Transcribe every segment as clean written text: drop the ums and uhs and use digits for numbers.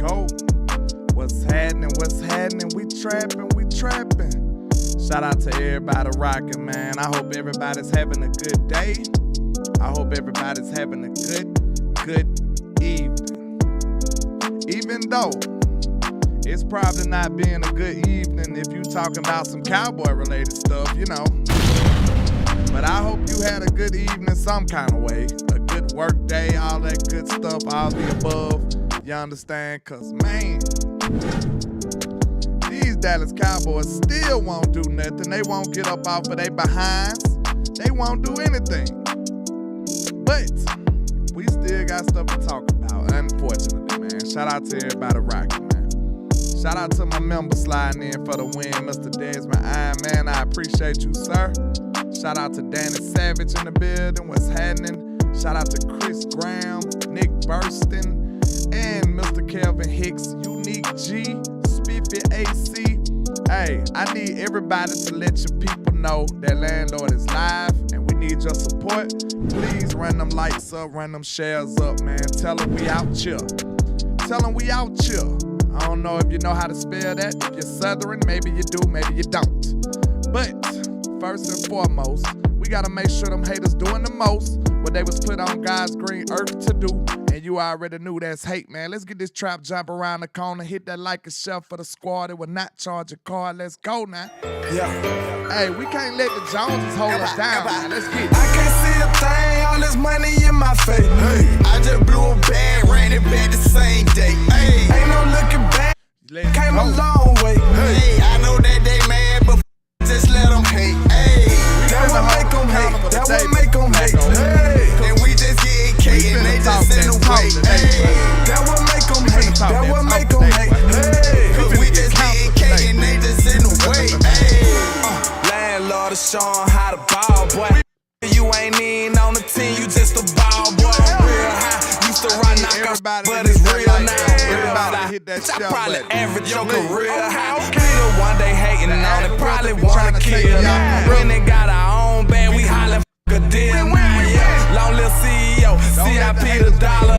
go. What's happening? What's happening? We trapping, we trapping. Shout out to everybody rocking, man. I hope everybody's having a good day. I hope everybody's having a good evening. Even though it's probably not being a good evening if you talking about some cowboy-related stuff, you know. But I hope you had a good evening some kind of way. A good work day, all that good stuff, all the above. You understand? Because, man, these Dallas Cowboys still won't do nothing. They won't get up off of their behinds. They won't do anything. But we still got stuff to talk about, unfortunately, man. Shout out to everybody rocking, man. Shout out to my member sliding in for the win, Mr. Desmond Iron, man. I appreciate you, sir. Shout out to Danny Savage in the building. What's happening? Shout out to Chris Graham, Nick Burston, and Mr. Kelvin Hicks, Unique G, Spiffy AC. Hey, I need everybody to let your people know that Landlord is live and we need your support. Please run them likes up, run them shares up, man. Tell them we out here. Tell them we out here. I don't know if you know how to spell that. If you're Southern, maybe you do, maybe you don't. But first and foremost, we gotta make sure them haters doing the most what they was put on God's green earth to do. And you already knew that's hate, man. Let's get this trap jump around the corner. Hit that like and share for the squad. It will not charge a card. Let's go now. Yeah. Hey, we can't let the Joneses hold us down, man. Let's get it. I can't see a thing, all this money in my face. Hey. I just blew a bag, ran it back the same day. Hey. Ain't no looking back, came a long way. Hey, I know that they mad, but just let them hate. Hey, that what make them hate. That what make them hate. Hey, and we just getting K and they just in the way. Hey, that what make them hate. That what make them hate. Hey, cause we just getting K and they just in the way. Hey, landlord is showing how to ball, boy. You ain't even on the team, you just a ball, boy. Real high, used to run knock but it's real now. Everybody hit that shot. Probably average your career high. Nigga one day hating on it, probably wanna kill ya. Really got our own band, we hollin' f*** a deal now, yeah. Long live CEO, CIP the dollar.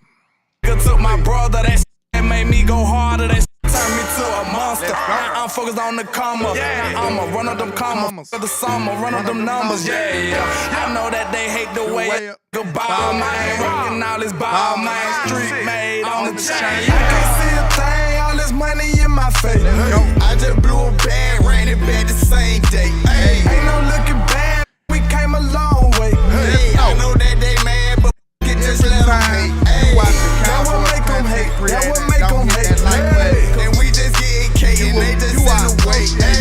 Nigga took my brother, that shit made me go harder. That shit turned me to a monster. Now I'm focused on the comma. Now I'ma run up them commas. For the summer, run up them numbers, yeah. I know that they hate the way the ball man, rockin' all this ball man, street made on the chain. I can't see a thing, all this money in my face. I just blew a bag, ran it back the same day. Hey, ain't no looking back, we came a long way. Hey, I know that they mad, but it just let them hate. Hey, that what make them hate. That what make them hate. Hey, and we just getting K and they just in the way. Hey,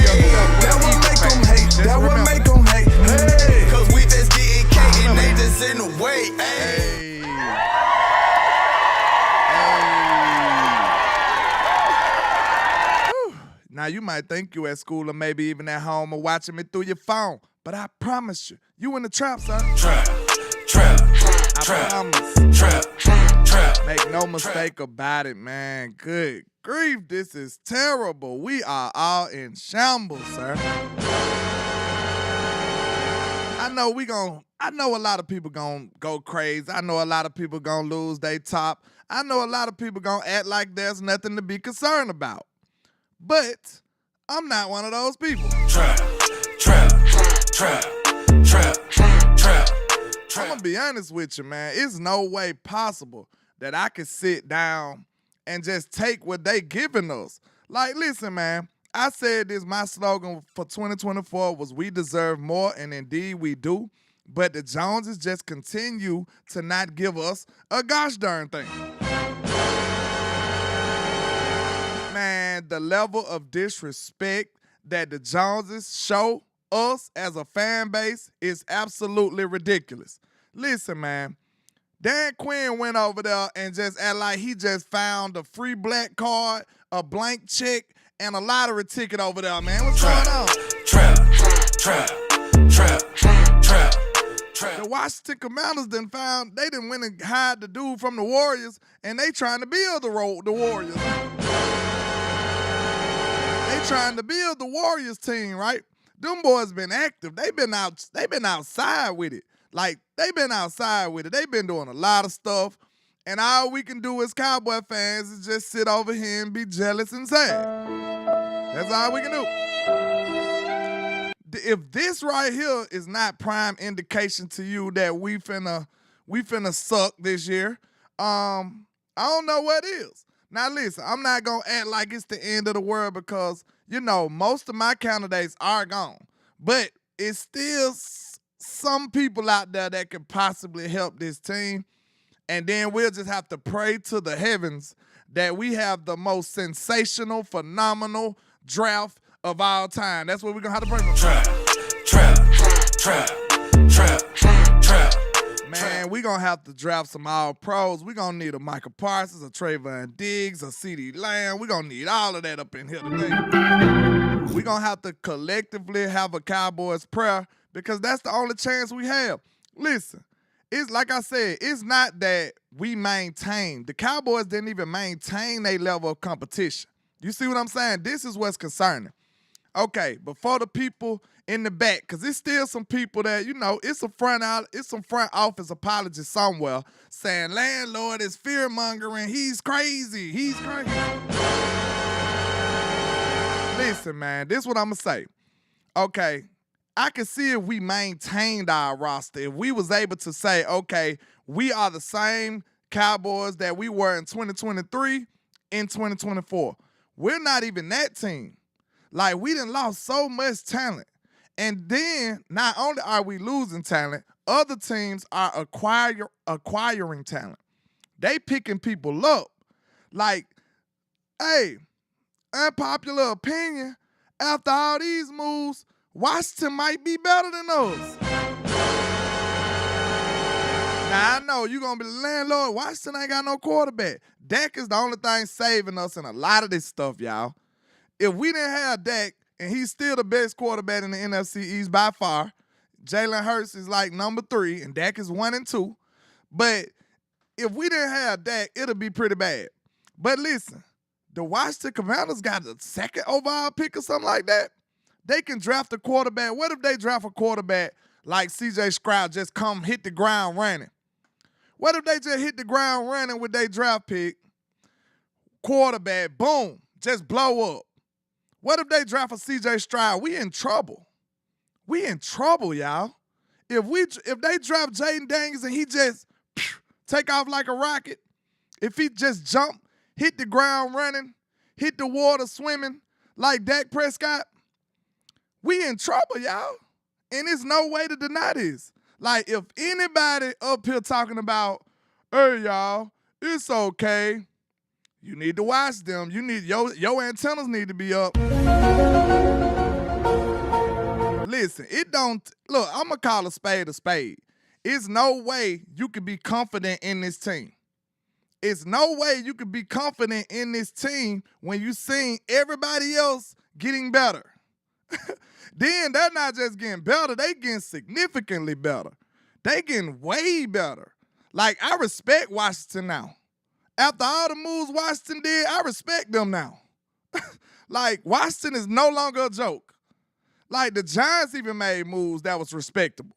that what make them hate. That what make them hate. Hey, cause we just getting K and they just in the way. Hey. Now, you might think you at school or maybe even at home or watching me through your phone, but I promise you in the trap, son. Trap. I promise. Trap. Make no mistake about it, man. Good grief, this is terrible. We are all in shambles, sir. I know a lot of people gonna go crazy. I know a lot of people gonna lose their top. I know a lot of people gonna act like there's nothing to be concerned about. But I'm not one of those people. Trap. I'm gonna be honest with you, man. It's no way possible that I could sit down and just take what they giving us. Like, listen, man, I said this, my slogan for 2024 was we deserve more, and indeed we do. But the Joneses just continue to not give us a gosh darn thing. Man, the level of disrespect that the Joneses show us as a fan base is absolutely ridiculous. Listen, man, Dan Quinn went over there and just act like he just found a free black card, a blank check, and a lottery ticket over there, man. What's going on? Trap. The Washington Commanders they done went and hired the dude from the Warriors, and they trying to build the Warriors. They trying to build the Warriors team, right? Them boys been active. They been outside with it. Like, they been outside with it. They been doing a lot of stuff. And all we can do as Cowboy fans is just sit over here and be jealous and sad. That's all we can do. If this right here is not prime indication to you that we finna suck this year, I don't know what is. Now listen, I'm not gonna act like it's the end of the world because, most of my candidates are gone. But it's still some people out there that could possibly help this team. And then we'll just have to pray to the heavens that we have the most sensational, phenomenal draft of all time. That's what we're going to have to pray for. Trap. Man, we're going to have to draft some all-pros. We're going to need a Michael Parsons, a Trayvon Diggs, a CeeDee Lamb. We're going to need all of that up in here today. We're going to have to collectively have a Cowboys prayer because that's the only chance we have. Listen. It's like I said, it's not that we maintain. The Cowboys didn't even maintain their level of competition. You see what I'm saying? This is what's concerning. Okay, before the people in the back, because it's still some people that, it's some front office apologists somewhere saying landlord is fear-mongering. He's crazy. Listen, man, this is what I'm going to say. Okay. I can see if we maintained our roster, if we was able to say, okay, we are the same Cowboys that we were in 2023 in 2024. We're not even that team. Like, we done lost so much talent. And then, not only are we losing talent, other teams are acquiring talent. They picking people up. Like, hey, unpopular opinion, after all these moves, Washington might be better than us. Now, I know you're going to be the landlord. Washington ain't got no quarterback. Dak is the only thing saving us in a lot of this stuff, y'all. If we didn't have Dak, and he's still the best quarterback in the NFC East by far, Jalen Hurts is like number 3, and Dak is 1 and 2. But if we didn't have Dak, it'll be pretty bad. But listen, the Washington Commanders got the second overall pick or something like that. They can draft a quarterback. What if they draft a quarterback like C.J. Stroud, just come hit the ground running? What if they just hit the ground running with their draft pick, quarterback, boom, just blow up? What if they draft a C.J. Stroud? We in trouble. We in trouble, y'all. If they draft Jaden Daniels and he just take off like a rocket, if he just jump, hit the ground running, hit the water swimming like Dak Prescott, we in trouble, y'all. And there's no way to deny this. Like, if anybody up here talking about, hey, y'all, it's okay, you need to watch them. You need your antennas need to be up. Listen, look, I'm going to call a spade a spade. It's no way you could be confident in this team. It's no way you could be confident in this team when you seen everybody else getting better. Then they're not just getting better, they getting significantly better. They getting way better. Like, I respect Washington now. After all the moves Washington did, I respect them now. Like, Washington is no longer a joke. Like, the Giants even made moves that was respectable.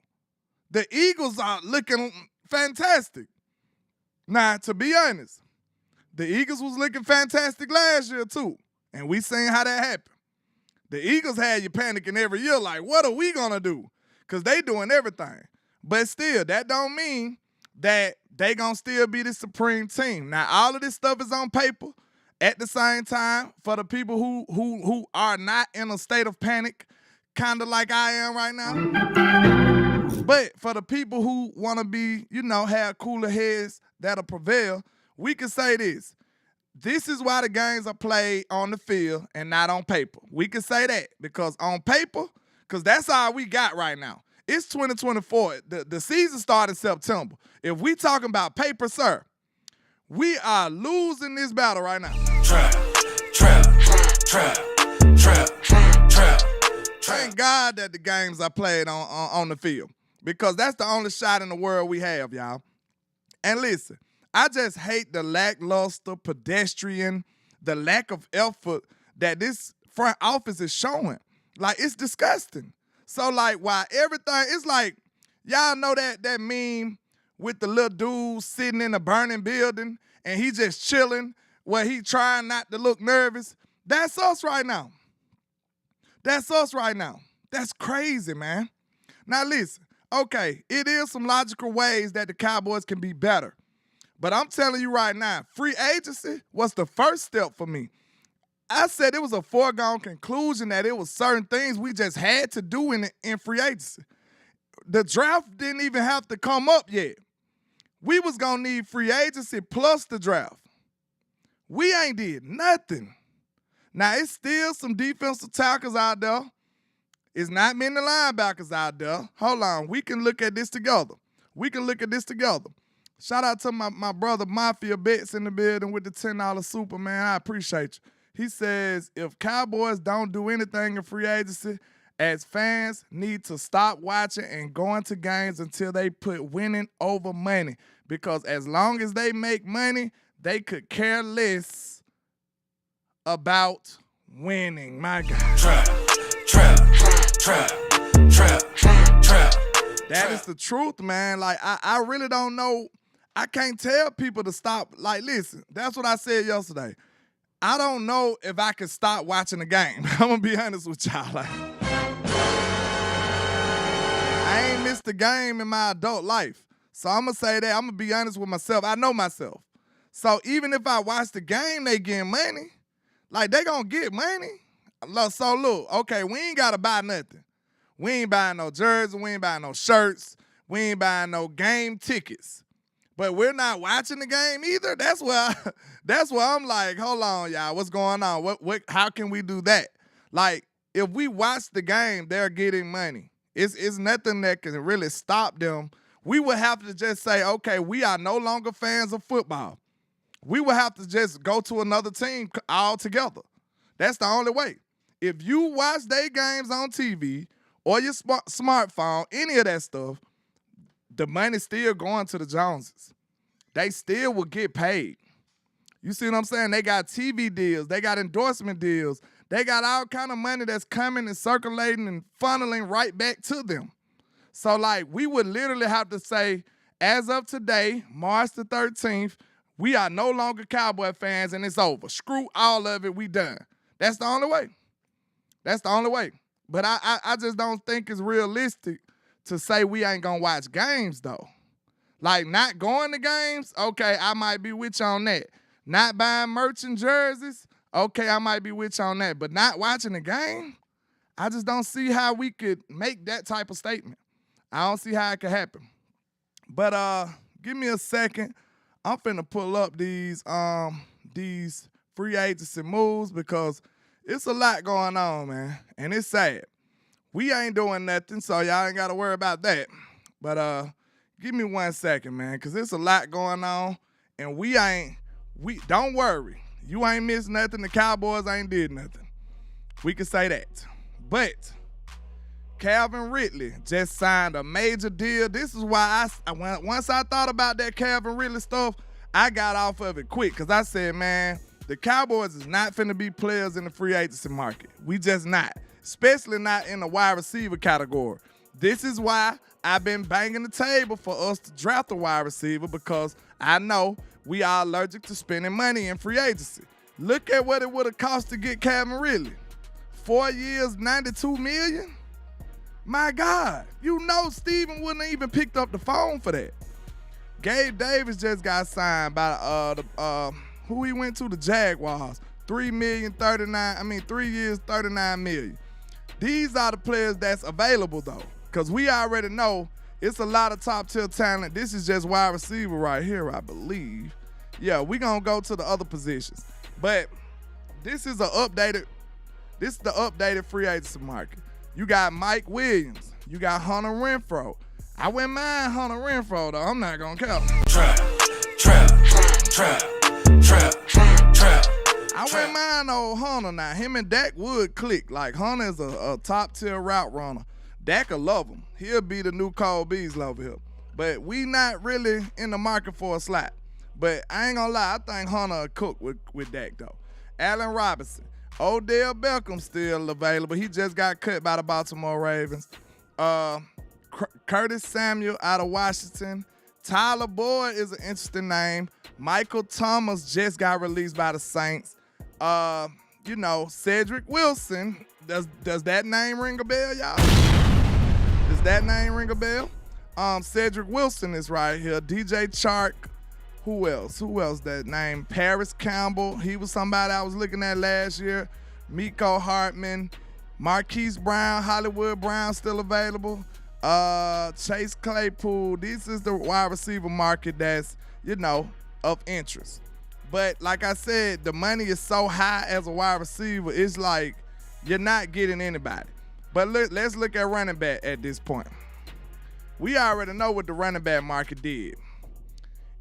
The Eagles are looking fantastic. Now, to be honest, the Eagles was looking fantastic last year too, and we seen how that happened. The Eagles had you panicking every year like, what are we going to do? Because they doing everything. But still, that don't mean that they going to still be the supreme team. Now, all of this stuff is on paper. At the same time, for the people who are not in a state of panic, kind of like I am right now. But for the people who want to be, have cooler heads that'll prevail, we can say this. This is why the games are played on the field and not on paper. We can say that because on paper, because that's all we got right now. It's 2024. The season started in September. If we talking about paper, sir, we are losing this battle right now. Trap. Thank God that the games are played on the field because that's the only shot in the world we have, y'all. And listen, I just hate the lackluster, pedestrian, the lack of effort that this front office is showing. Like, it's disgusting. So, like, while everything, it's like, y'all know that meme with the little dude sitting in a burning building and he just chilling where he trying not to look nervous. That's us right now. That's us right now. That's crazy, man. Now listen, okay, it is some logical ways that the Cowboys can be better. But I'm telling you right now, free agency was the first step for me. I said it was a foregone conclusion that it was certain things we just had to do in free agency. The draft didn't even have to come up yet. We was going to need free agency plus the draft. We ain't did nothing. Now, it's still some defensive tackles out there. It's not many linebackers out there. Hold on. We can look at this together. Shout out to my brother Mafia Betts in the building with the $10 super, man. I appreciate you. He says, if Cowboys don't do anything in free agency, as fans need to stop watching and going to games until they put winning over money. Because as long as they make money, they could care less about winning. My God. Trap. That is the truth, man. Like, I really don't know. I can't tell people to stop. Like, listen, that's what I said yesterday. I don't know if I can stop watching the game. I'm going to be honest with y'all. Like, I ain't missed the game in my adult life. So I'm going to say that. I'm going to be honest with myself. I know myself. So even if I watch the game, they getting money. Like, they going to get money. So look, okay, we ain't got to buy nothing. We ain't buying no jerseys. We ain't buying no shirts. We ain't buying no game tickets. But we're not watching the game either. That's where I'm like, hold on, y'all. What's going on? What? How can we do that? Like, if we watch the game, they're getting money. It's nothing that can really stop them. We would have to just say, okay, we are no longer fans of football. We would have to just go to another team altogether. That's the only way. If you watch their games on TV or your smartphone, any of that stuff, the money's still going to the Joneses. They still will get paid. You see what I'm saying? They got TV deals. They got endorsement deals. They got all kind of money that's coming and circulating and funneling right back to them. So, like, we would literally have to say, as of today, March the 13th, we are no longer Cowboy fans and it's over. Screw all of it. We done. That's the only way. That's the only way. But I just don't think it's realistic to say we ain't going to watch games, though. Like, not going to games, okay, I might be with you on that. Not buying merch and jerseys, okay, I might be with you on that. But not watching the game, I just don't see how we could make that type of statement. I don't see how it could happen. But give me a second. I'm finna pull up these free agency moves because it's a lot going on, man. And it's sad. We ain't doing nothing, so y'all ain't got to worry about that. But give me 1 second, man, because there's a lot going on, and we don't worry. You ain't missed nothing. The Cowboys ain't did nothing. We can say that. But Calvin Ridley just signed a major deal. This is why once I thought about that Calvin Ridley stuff, I got off of it quick because I said, man, the Cowboys is not finna be players in the free agency market. We just not. Especially not in the wide receiver category. This is why I've been banging the table for us to draft a wide receiver because I know we are allergic to spending money in free agency. Look at what it would have cost to get Calvin Ridley. 4 years, $92 million? My God. You know Steven wouldn't have even picked up the phone for that. Gabe Davis just got signed by who he went to, the Jaguars. 3 years, $39 million. These are the players that's available, though, because we already know it's a lot of top-tier talent. This is just wide receiver right here, I believe. Yeah, we're going to go to the other positions. But this is the updated free agency market. You got Mike Williams. You got Hunter Renfrow. I wouldn't mind Hunter Renfrow, though. I'm not going to count. Trap. I wouldn't mind old Hunter now. Him and Dak would click. Like, Hunter is a top-tier route runner. Dak will love him. He'll be the new Cole Beasley over here. But we not really in the market for a slot. But I ain't gonna lie, I think Hunter will cook with Dak, though. Allen Robinson. Odell Beckham still available. He just got cut by the Baltimore Ravens. Curtis Samuel out of Washington. Tyler Boyd is an interesting name. Michael Thomas just got released by the Saints. Cedric Wilson. Does that name ring a bell, y'all? Does that name ring a bell? Cedric Wilson is right here. DJ Chark. Who else? That name? Paris Campbell. He was somebody I was looking at last year. Miko Hartman. Marquise Brown. Hollywood Brown still available. Chase Claypool. This is the wide receiver market that's, of interest. But like I said, the money is so high as a wide receiver, it's like you're not getting anybody. But let's look at running back at this point. We already know what the running back market did.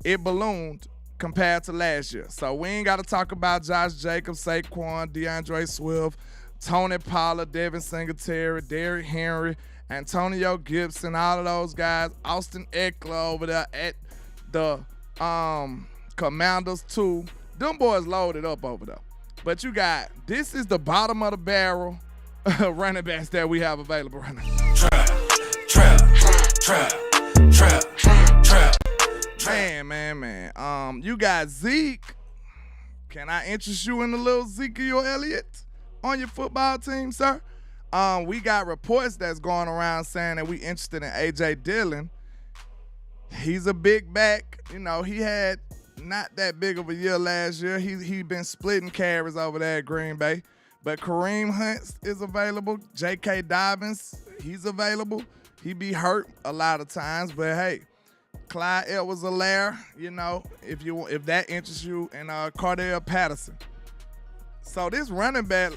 It ballooned compared to last year. So we ain't got to talk about Josh Jacobs, Saquon, DeAndre Swift, Tony Pollard, Devin Singletary, Derrick Henry, Antonio Gibson, all of those guys. Austin Eckler over there at the Commanders too. Them boys loaded up over there. But this is the bottom of the barrel running backs that we have available right now. Trap. Man. You got Zeke. Can I interest you in a little Ezekiel Elliott on your football team, sir? We got reports that's going around saying that we interested in A.J. Dillon. He's a big back. He had not that big of a year last year. He been splitting carries over there at Green Bay. But Kareem Hunt is available. J.K. Dobbins, he's available. He be hurt a lot of times, but hey, Clyde Edwards-Helaire, if that interests you, and Cordell Patterson. So this running back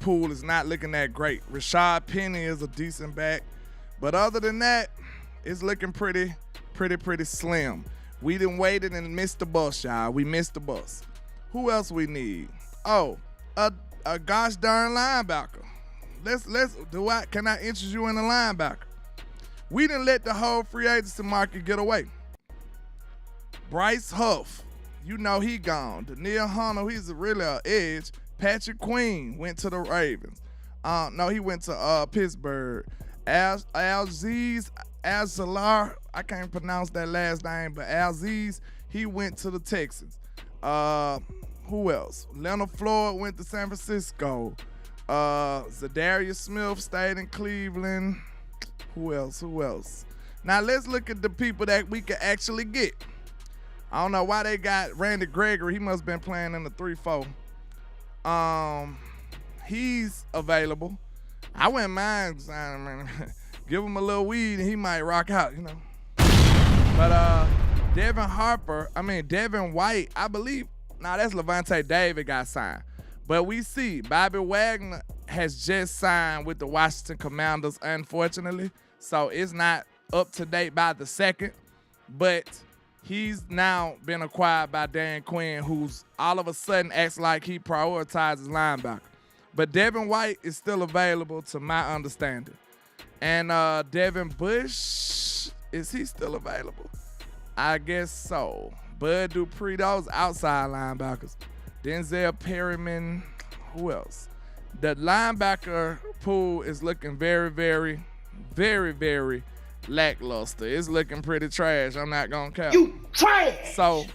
pool is not looking that great. Rashad Penny is a decent back, but other than that, it's looking pretty slim. We done waited and missed the bus, y'all. We missed the bus. Who else we need? Oh, a gosh darn linebacker. Can I interest you in a linebacker? We didn't let the whole free agency market get away. Bryce Huff, he gone. Daniil Hunter, he's really an edge. Patrick Quinn went to the Ravens. He went to Pittsburgh. Aziz Azalar, I can't pronounce that last name, but Aziz, he went to the Texans. Who else? Leonard Floyd went to San Francisco. Zadarius Smith stayed in Cleveland. Who else? Now let's look at the people that we could actually get. I don't know why they got Randy Gregory. He must have been playing in the 3-4. He's available. I wouldn't mind signing him. Give him a little weed and he might rock out, But Devin White, I believe. That's Levante David got signed. But we see Bobby Wagner has just signed with the Washington Commanders, unfortunately. So it's not up to date by the second. But he's now been acquired by Dan Quinn, who's all of a sudden acts like he prioritizes linebacker. But Devin White is still available to my understanding. And Devin Bush, is he still available? I guess so. Bud Dupree, those outside linebackers. Denzel Perryman, who else? The linebacker pool is looking very, very, very, very lackluster. It's looking pretty trash. I'm not going to count. You trash! So,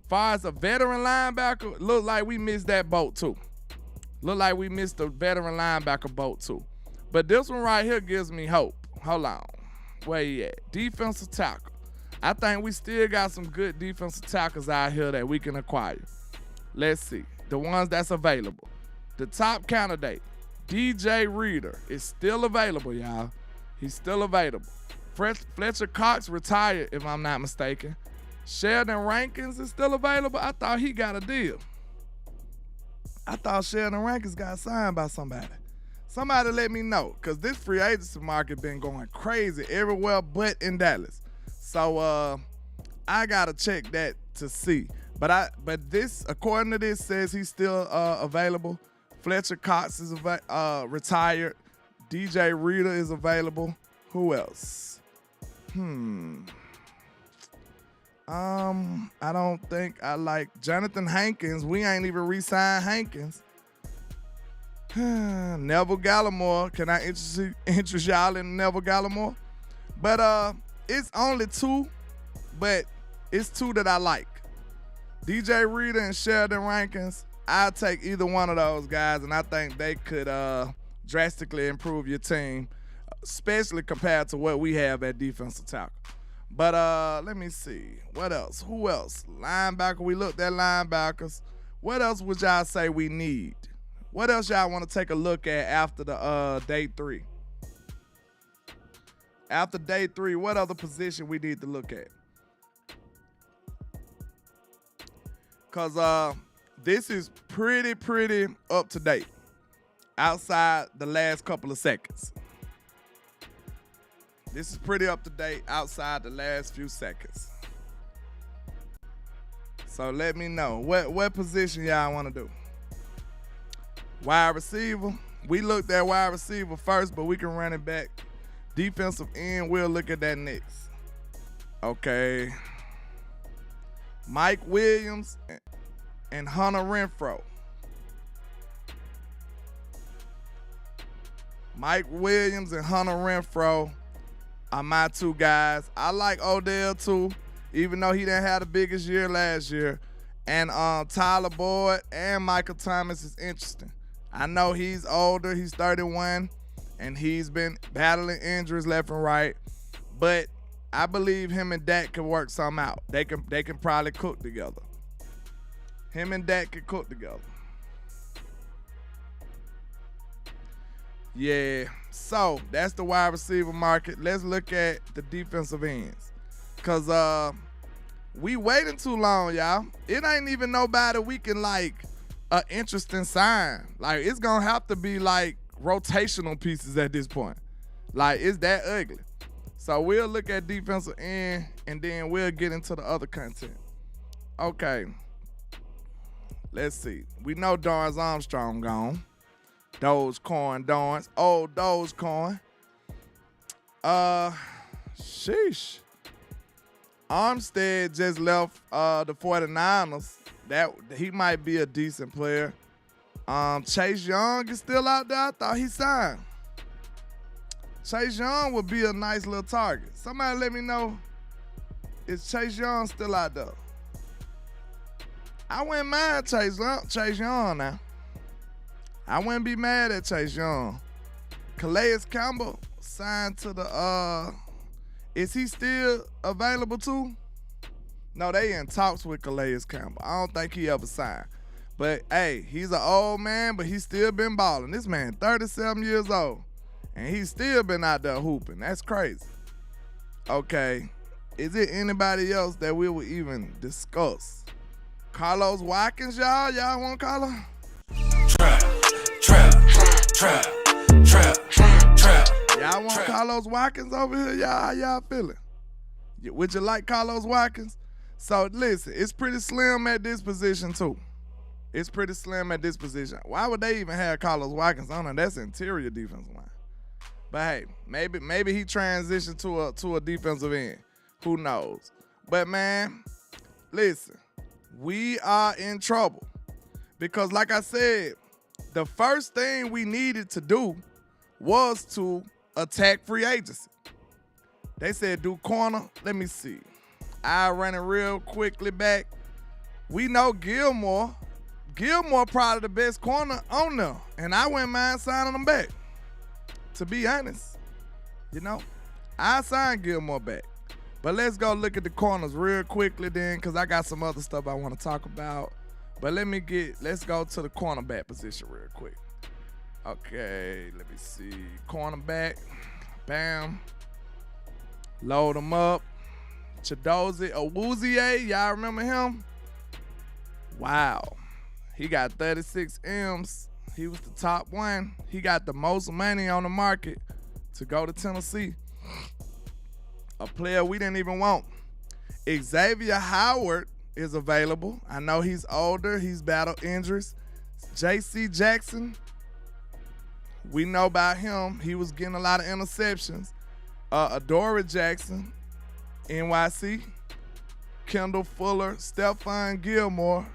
far as a veteran linebacker, look like we missed that boat too. Look like we missed the veteran linebacker boat too. But this one right here gives me hope. Hold on. Where you at? Defensive tackle. I think we still got some good defensive tackles out here that we can acquire. Let's see. The ones that's available. The top candidate, DJ Reader, is still available, y'all. He's still available. Fletcher Cox retired, if I'm not mistaken. Sheldon Rankins is still available. I thought he got a deal. I thought Sheldon Rankins got signed by somebody. Somebody let me know, because this free agency market been going crazy everywhere but in Dallas. So I gotta check that to see. But this, according to this, says he's still available. Fletcher Cox is retired. DJ Reader is available. Who else? I don't think I like Jonathan Hankins. We ain't even re-signed Hankins. Neville Gallimore. Can I interest y'all in Neville Gallimore? But it's only 2, but it's 2 that I like. DJ Reader and Sheridan Rankins, I'll take either one of those guys, and I think they could drastically improve your team, especially compared to what we have at defensive tackle. But let me see. What else? Who else? Linebacker. We looked at linebackers. What else would y'all say we need? What else y'all want to take a look at after the day 3? After day 3, what other position we need to look at? Because this is pretty up to date outside the last couple of seconds. This is pretty up to date outside the last few seconds. So let me know. What position y'all want to do? Wide receiver. We looked at wide receiver first, but we can run it back. Defensive end, we'll look at that next. Okay. Mike Williams and Hunter Renfrow. Mike Williams and Hunter Renfrow are my 2 guys. I like Odell too, even though he didn't have the biggest year last year. And Tyler Boyd and Michael Thomas is interesting. I know he's older, he's 31, and he's been battling injuries left and right. But I believe him and Dak can work something out. They can probably cook together. Him and Dak can cook together. Yeah, so that's the wide receiver market. Let's look at the defensive ends. Because we waiting too long, y'all. It ain't even nobody we can, like, an interesting sign. Like, it's going to have to be, like, rotational pieces at this point. Like, it's that ugly. So we'll look at defensive end, and then we'll get into the other content. Okay. Let's see. We know Dorrance Armstrong gone. Dogecoin Dorrance. Oh, Dogecoin. Sheesh. Armstead just left the 49ers. He might be a decent player. Chase Young is still out there. I thought he signed. Chase Young would be a nice little target. Somebody let me know, is Chase Young still out there? I wouldn't mind Chase Young now. I wouldn't be mad at Chase Young. Calais Campbell signed to the is he still available too? No, they in talks with Calais Campbell. I don't think he ever signed. But hey, he's an old man, but he's still been balling. This man 37 years old. And he's still been out there hooping. That's crazy. Okay. Is it anybody else that we will even discuss? Carlos Watkins, y'all? Y'all want Carlos? Trap. Y'all want Carlos Watkins over here? Y'all, how y'all feeling? Would you like Carlos Watkins? So listen, it's pretty slim at this position too. It's pretty slim at this position. Why would they even have Carlos Watkins on there? That's interior defensive line. But hey, maybe he transitioned to a defensive end. Who knows? But man, listen, we are in trouble. Because like I said, the first thing we needed to do was to attack free agency. They said do corner. Let me see. I'll run it real quickly back. We know Gilmore probably the best corner on there. And I wouldn't mind signing him back. To be honest, I signed Gilmore back. But let's go look at the corners real quickly then, because I got some other stuff I want to talk about. But let's go to the cornerback position real quick. Okay, let me see. Cornerback, bam. Load him up. Chidozie Awuzie, y'all remember him? Wow. He got 36 M's. He was the top one. He got the most money on the market to go to Tennessee. A player we didn't even want. Xavier Howard is available. I know he's older. He's battled injuries. J.C. Jackson, we know about him. He was getting a lot of interceptions. Adoree Jackson, NYC. Kendall Fuller, Stephon Gilmore,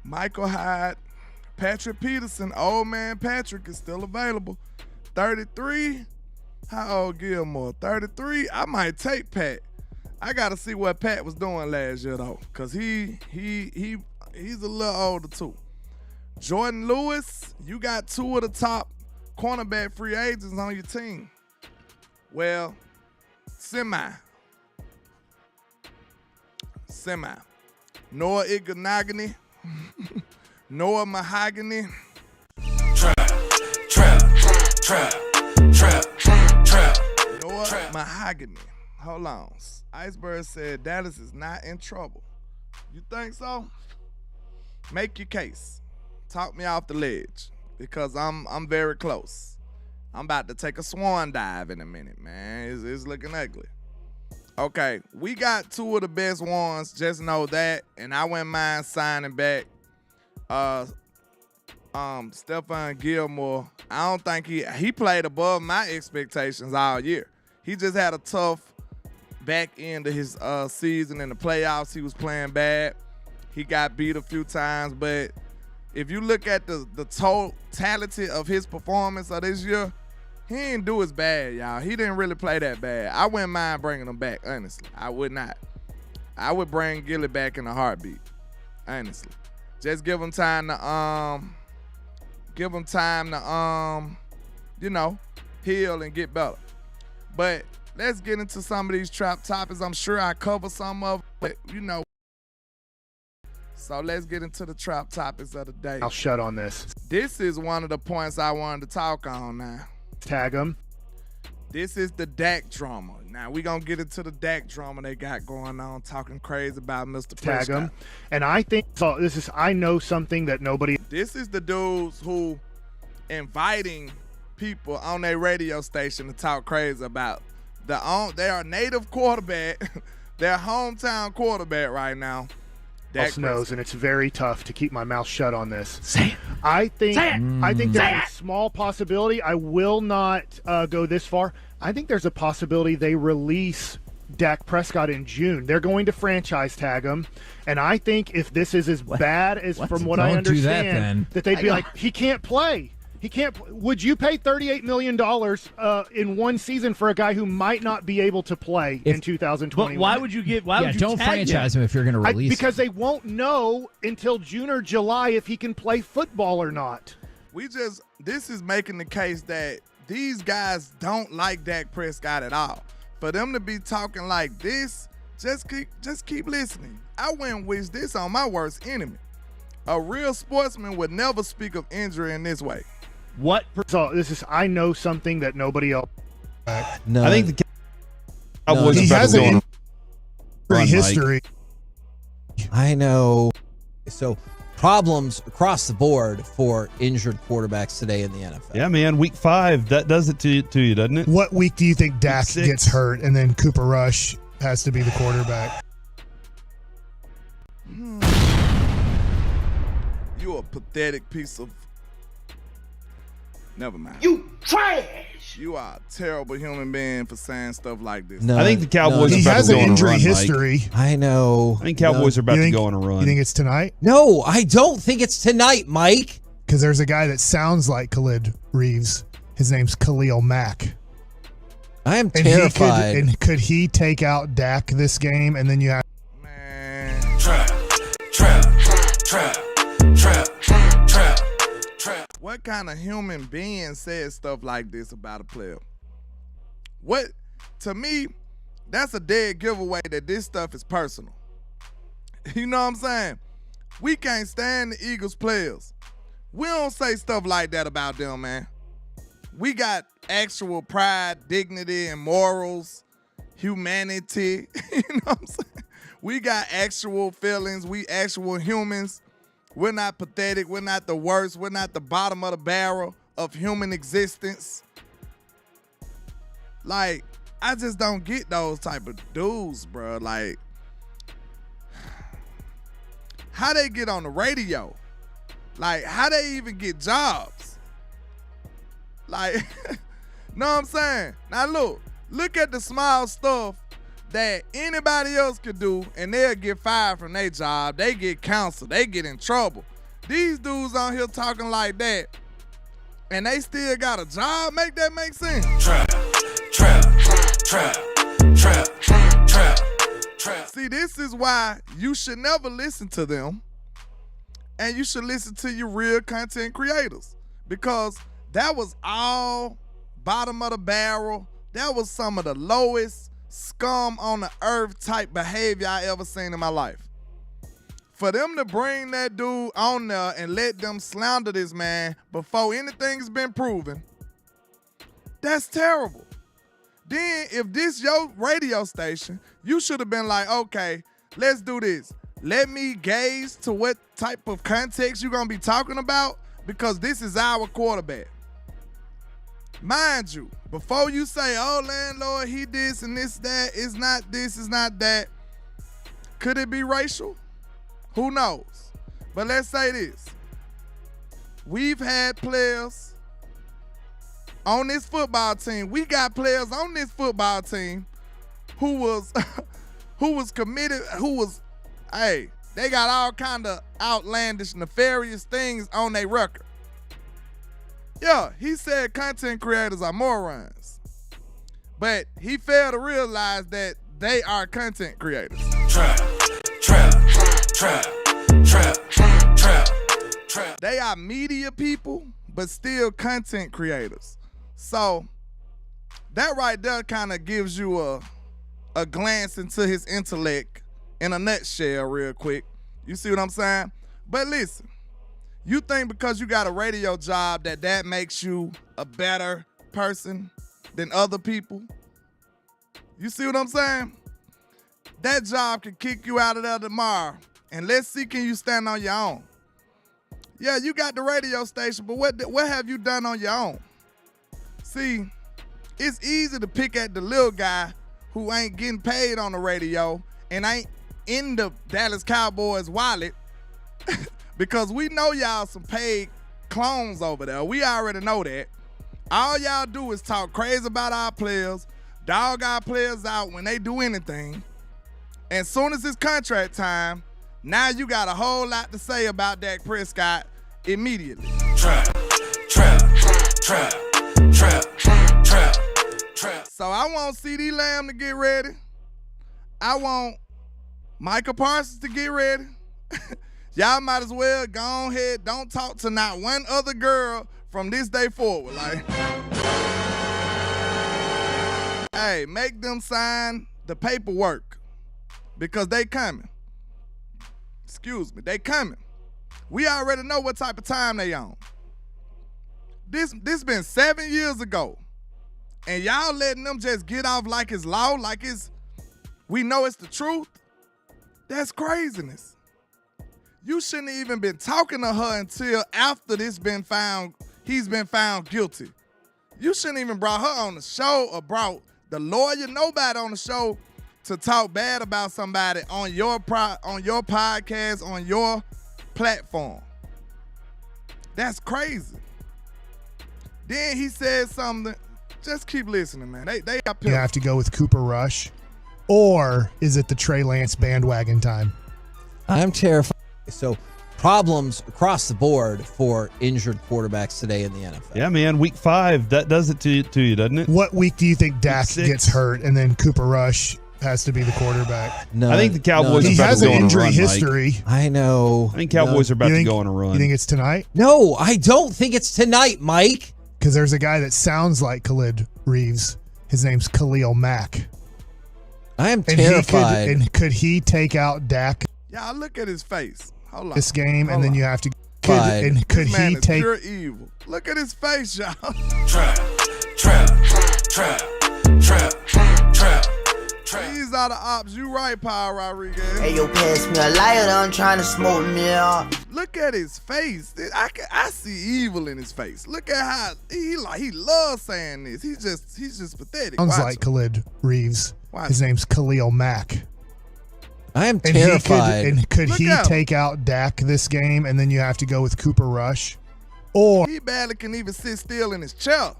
Michael Hyde, Patrick Peterson. Old man Patrick is still available. 33. How old Gilmore? 33? I might take Pat. I gotta see what Pat was doing last year though, cause he's a little older too. Jordan Lewis, you got two of the top cornerback free agents on your team. Well, semi. Noah Iganagani, Noah Mahogany. Noah Mahogany. Hold on. Iceberg said Dallas is not in trouble. You think so? Make your case. Talk me off the ledge, because I'm very close. I'm about to take a swan dive in a minute, man. It's looking ugly. Okay, we got two of the best ones. Just know that, and I wouldn't mind signing back Stephon Gilmore. I don't think he played above my expectations all year. He just had a tough back end of his season in the playoffs. He was playing bad. He got beat a few times, but if you look at the totality of his performance of this year, he didn't do as bad, y'all. He didn't really play that bad. I wouldn't mind bringing him back, honestly. I would not. I would bring Gilly back in a heartbeat, honestly. Just give him time to heal and get better. But let's get into some of these trap topics. I'm sure I cover some of it, but So let's get into the trap topics of the day. I'll shut on this. This is one of the points I wanted to talk on now. Tag him. This is the Dak drama. Now we gonna get into the Dak drama they got going on, talking crazy about Mr. Prescott. Tag him. And I think so. I know something that nobody. This is the dudes who inviting people on their radio station to talk crazy about their native quarterback, their hometown quarterback right now. Dak knows, and it's very tough to keep my mouth shut on this. Say it. I think there's a small possibility. I will not go this far. I think there's a possibility they release Dak Prescott in June. They're going to franchise tag him, and I think if this is as bad as from what I understand, that they'd be like, he can't play. He can't. Would you pay $38 million in one season for a guy who might not be able to play in 2021? But why would you give? Why would you don't franchise him if you're going to release? Because they won't know until June or July if he can play football or not. This is making the case that these guys don't like Dak Prescott at all. For them to be talking like this, just keep listening. I wouldn't wish this on my worst enemy. A real sportsman would never speak of injury in this way. What? So I know something that nobody else. No, I think the Cowboys he has an injury history. I know. So problems across the board for injured quarterbacks today in the NFL. Yeah, man. Week 5, that does it to you, doesn't it? What week do you think Dak gets hurt and then Cooper Rush has to be the quarterback? You a pathetic piece of. Never mind. You trash. You are a terrible human being for saying stuff like this. No, I think the Cowboys are he about has to go an on injury a run, history. Mike. I know. I think Cowboys are about to go on a run. You think it's tonight? No, I don't think it's tonight, Mike. Because there's a guy that sounds like Khalid Reeves. His name's Khalil Mack. I am terrified. Could he take out Dak this game? And then you have. Man. Trap. What kind of human being says stuff like this about a player? What, to me, that's a dead giveaway that this stuff is personal. You know what I'm saying? We can't stand the Eagles players. We don't say stuff like that about them, man. We got actual pride, dignity, and morals, humanity. You know what I'm saying? We got actual feelings. We actual humans. We're not pathetic. We're not the worst. We're not the bottom of the barrel of human existence. Like, I just don't get those type of dudes, bro. Like, how they get on the radio? Like, how they even get jobs? Like, know what I'm saying? Now, look at the small stuff that anybody else could do, and they'll get fired from their job. They get counseled. They get in trouble. These dudes on here talking like that, and they still got a job? Make that make sense? Trap. trap, trap, trap, trap. See, this is why you should never listen to them, and you should listen to your real content creators, because that was all bottom of the barrel. That was some of the lowest scum on the earth type behavior I ever seen in my life. For them to bring that dude on there and let them slander this man before anything's been proven, that's terrible. Then if this your radio station, you should have been like, okay, let's do this. Let me gauge to what type of context you're going to be talking about, because this is our quarterback. Mind you, before you say, oh, landlord, he this and this, that, it's not this, it's not that, could it be racial? Who knows? But let's say this. We've had players on this football team. We got players on this football team who was committed, they got all kind of outlandish, nefarious things on their record. Yeah, he said content creators are morons. But he failed to realize that they are content creators. Trap, trap, trap, trap, trap, trap. They are media people, but still content creators. So that right there kind of gives you a glance into his intellect in a nutshell real quick. You see what I'm saying? But listen, you think because you got a radio job that makes you a better person than other people? You see what I'm saying? That job can kick you out of there tomorrow, and let's see, can you stand on your own? Yeah, you got the radio station, but what have you done on your own? See, it's easy to pick at the little guy who ain't getting paid on the radio and ain't in the Dallas Cowboys wallet, because we know y'all some paid clones over there. We already know that. All y'all do is talk crazy about our players, dog our players out when they do anything. And soon as it's contract time, now you got a whole lot to say about Dak Prescott immediately. Trap, trap, trap, trap, trap, trap. So I want CeeDee Lamb to get ready. I want Micah Parsons to get ready. Y'all might as well go ahead, don't talk to not one other girl from this day forward. Like, hey, make them sign the paperwork, because they coming. Excuse me, they coming. We already know what type of time they on. This been 7 years ago, and y'all letting them just get off like it's law, like we know it's the truth. That's craziness. You shouldn't have even been talking to her until after he's been found guilty. You shouldn't even brought her on the show or brought the lawyer, nobody on the show to talk bad about somebody on your podcast, on your platform. That's crazy. Then he said something. Just keep listening, man. They got You have to go with Cooper Rush, or is it the Trey Lance bandwagon time? I'm terrified. So problems across the board for injured quarterbacks today in the NFL. Yeah, man. Week 5, that does it to you, doesn't it? What week do you think Dak 6. gets hurt and then Cooper Rush has to be the quarterback? No, I think the Cowboys He are about has to go an on injury a run, history. Mike. I know. I think Cowboys are about to go on a run. You think it's tonight? No, I don't think it's tonight, Mike. Because there's a guy that sounds like Khalid Reeves. His name's Khalil Mack. I am And terrified. could he take out Dak Y'all look at his face. Hold on. this game? Hold And then on. you have to. Fine. Could This man he is take? pure evil. Look at his face, y'all. Trap, trap, trap, trap, trap, trap. These are the ops. You right, Paul Rodriguez. Hey, yo, pass me a lighter, I'm trying to smoke me up. Look at his face. I see evil in his face. Look at how he loves saying this. He's just pathetic. Sounds Watch like him. Khalid Reeves. Watch His him. name's Khalil Mack. I am And terrified. could Look he out. take out Dak this game? And then you have to go with Cooper Rush, or He barely can even sit still in his chair.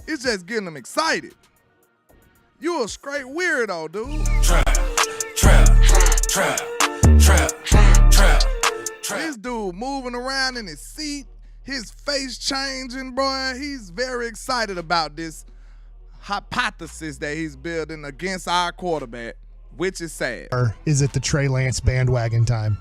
It's just getting him excited. You a straight weirdo, dude. Trap, trap, trap, trap, trap, trap. This dude moving around in his seat, his face changing, boy. He's very excited about this hypothesis that he's building against our quarterback, which is sad. Or is it the Trey Lance bandwagon time?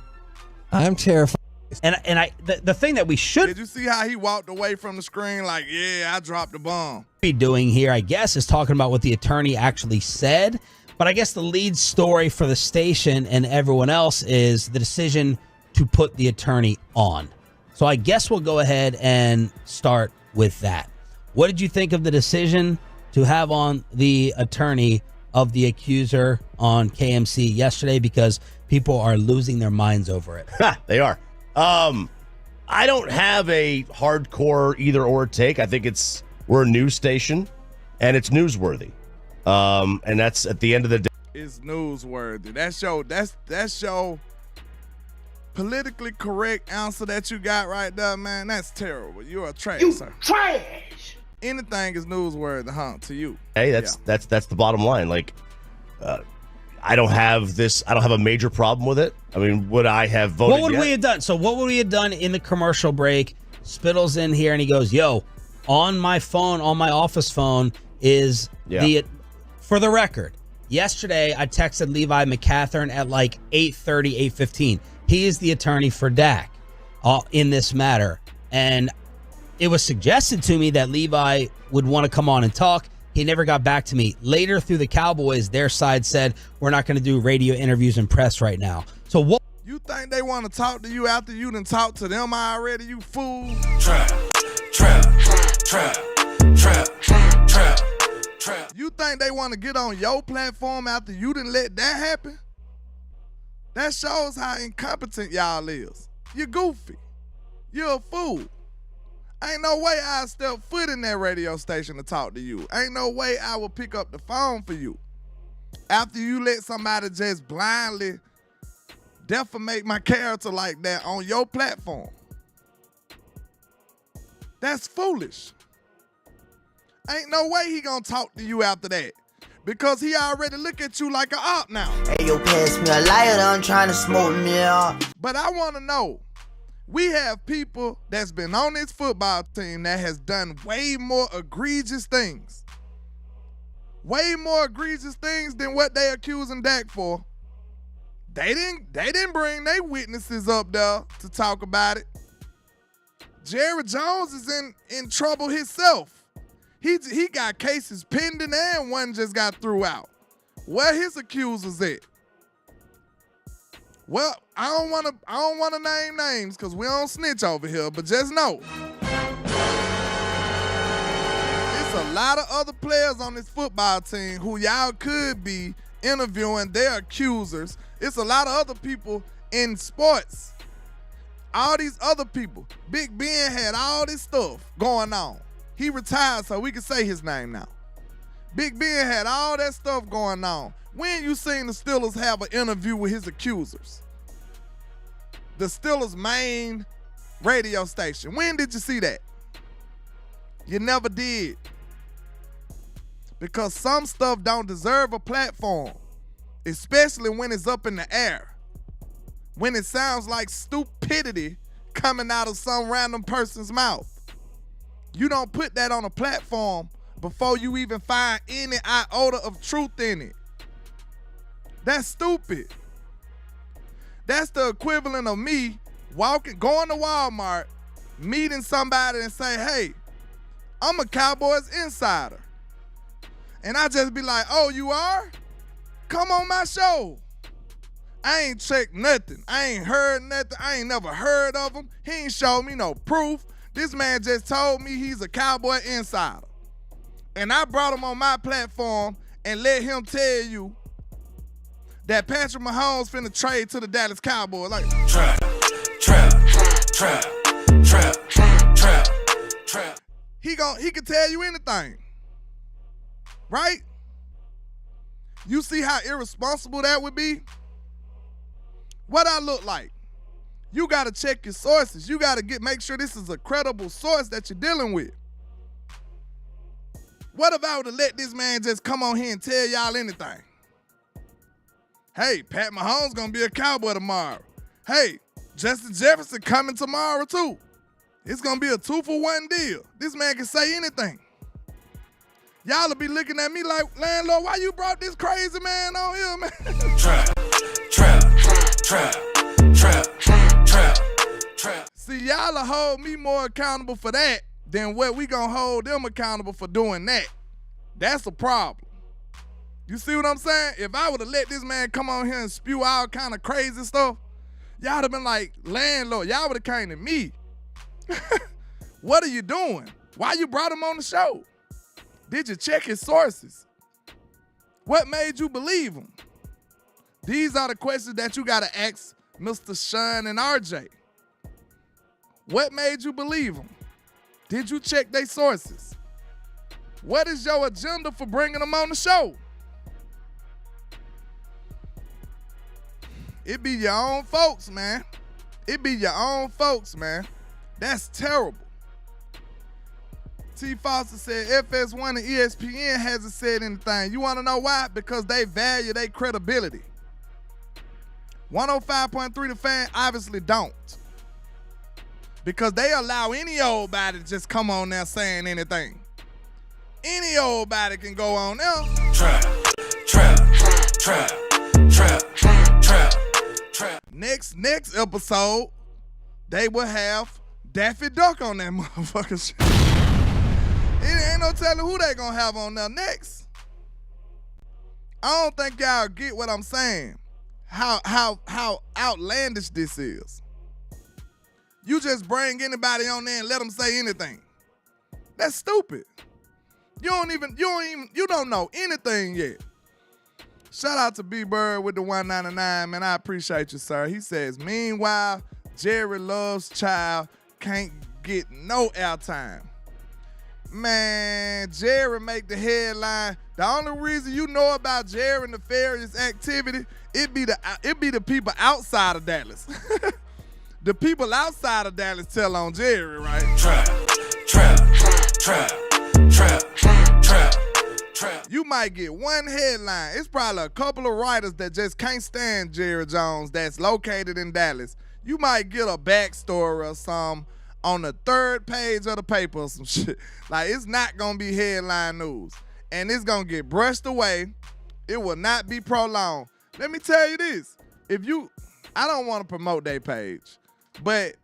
I'm terrified. And the thing that we should Did you see how he walked away from the screen like, yeah, I dropped the bomb? be doing here, I guess, is talking about what the attorney actually said. But I guess the lead story for the station and everyone else is the decision to put the attorney on. So I guess we'll go ahead and start with that. What did you think of the decision to have on the attorney of the accuser on KMC yesterday? Because people are losing their minds over it. They are. I don't have a hardcore either or take. I think we're a news station and it's newsworthy. And that's at the end of the day. It's newsworthy. That's your politically correct answer that you got right there, man. That's terrible. You're a trash. You trash. Anything is newsworthy, huh? To you. Hey, that's the bottom line. Like, I don't have a major problem with it. I mean, would I have voted? What would we have done? So what would we have done in the commercial break? Spittle's in here and he goes, yo, on my phone, on my office phone is for the record, yesterday I texted Levi McCathern at like 8:30, 8:15. He is the attorney for Dak in this matter. And it was suggested to me that Levi would want to come on and talk. He never got back to me. Later through the Cowboys, their side said, we're not going to do radio interviews and press right now. So what? You think they want to talk to you after you done talked to them already, you fool? Trap. You think they want to get on your platform after you done let that happen? That shows how incompetent y'all is. You're goofy. You're a fool. Ain't no way I'll step foot in that radio station to talk to you. Ain't no way I will pick up the phone for you. After you let somebody just blindly defamate my character like that on your platform. That's foolish. Ain't no way he gonna talk to you after that. Because he already look at you like an op now. Hey, yo, pass me a lighter, I'm trying to smoke me up. But I want to know, we have people that's been on this football team that has done way more egregious things. Way more egregious things than what they accusing Dak for. They didn't bring their witnesses up there to talk about it. Jerry Jones is in trouble himself. He got cases pending and one just got threw out. Where his accusers at? Well, I don't want to name names because we don't snitch over here, but just know it's a lot of other players on this football team who y'all could be interviewing their accusers. It's a lot of other people in sports. All these other people. Big Ben had all this stuff going on. He retired so we can say his name now. Big Ben had all that stuff going on. When you seen the Steelers have an interview with his accusers? The Steelers' main radio station. When did you see that? You never did. Because some stuff don't deserve a platform, especially when it's up in the air. When it sounds like stupidity coming out of some random person's mouth. You don't put that on a platform before you even find any iota of truth in it. That's stupid. That's the equivalent of me going to Walmart, meeting somebody and say, hey, I'm a Cowboys insider. And I just be like, oh, you are? Come on my show. I ain't checked nothing. I ain't heard nothing. I ain't never heard of him. He ain't showed me no proof. This man just told me he's a Cowboy insider. And I brought him on my platform and let him tell you that Patrick Mahomes finna trade to the Dallas Cowboys. Like, Trap. He can tell you anything. Right? You see how irresponsible that would be? What I look like? You got to check your sources. You got to make sure this is a credible source that you're dealing with. What if I would have let this man just come on here and tell y'all anything? Hey, Pat Mahomes gonna be a Cowboy tomorrow. Hey, Justin Jefferson coming tomorrow too. It's gonna be a 2-for-1 deal. This man can say anything. Y'all will be looking at me like, landlord, why you brought this crazy man on here, man? Trap. See, y'all will hold me more accountable for that than what we gonna hold them accountable for doing that. That's a problem. You see what I'm saying? If I would have let this man come on here and spew all kind of crazy stuff, y'all would have been like, landlord, y'all would have came to me. What are you doing? Why you brought him on the show? Did you check his sources? What made you believe him? These are the questions that you got to ask Mr. Sean and RJ. What made you believe him? Did you check their sources? What is your agenda for bringing them on the show? It be your own folks, man. It be your own folks, man. That's terrible. T. Foster said FS1 and ESPN hasn't said anything. You want to know why? Because they value their credibility. 105.3 The Fan obviously don't. Because they allow any old body to just come on there saying anything. Any old body can go on there. Trap. Next episode, they will have Daffy Duck on that motherfucker shit. It ain't no telling who they gonna have on there next. I don't think y'all get what I'm saying. How outlandish this is. You just bring anybody on there and let them say anything. That's stupid. You don't know anything yet. Shout out to B-Bird with the 199, man. I appreciate you, sir. He says, meanwhile, Jerry Love's child can't get no airtime. Man, Jerry make the headline. The only reason you know about Jerry nefarious activity, it be the people outside of Dallas. The people outside of Dallas tell on Jerry, right? Trap. You might get one headline. It's probably a couple of writers that just can't stand Jerry Jones that's located in Dallas. You might get a backstory or something on the third page of the paper or some shit. Like, it's not gonna be headline news. And it's gonna get brushed away. It will not be prolonged. Let me tell you this. I don't want to promote their page, but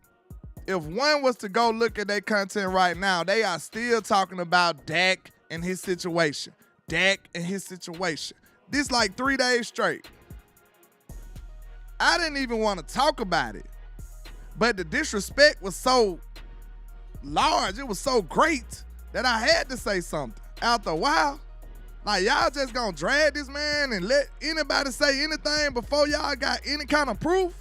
if one was to go look at their content right now, they are still talking about Dak and his situation. This like 3 days straight. I didn't even want to talk about it. But the disrespect was so large, it was so great that I had to say something. After a while, like, y'all just gonna drag this man and let anybody say anything before y'all got any kind of proof?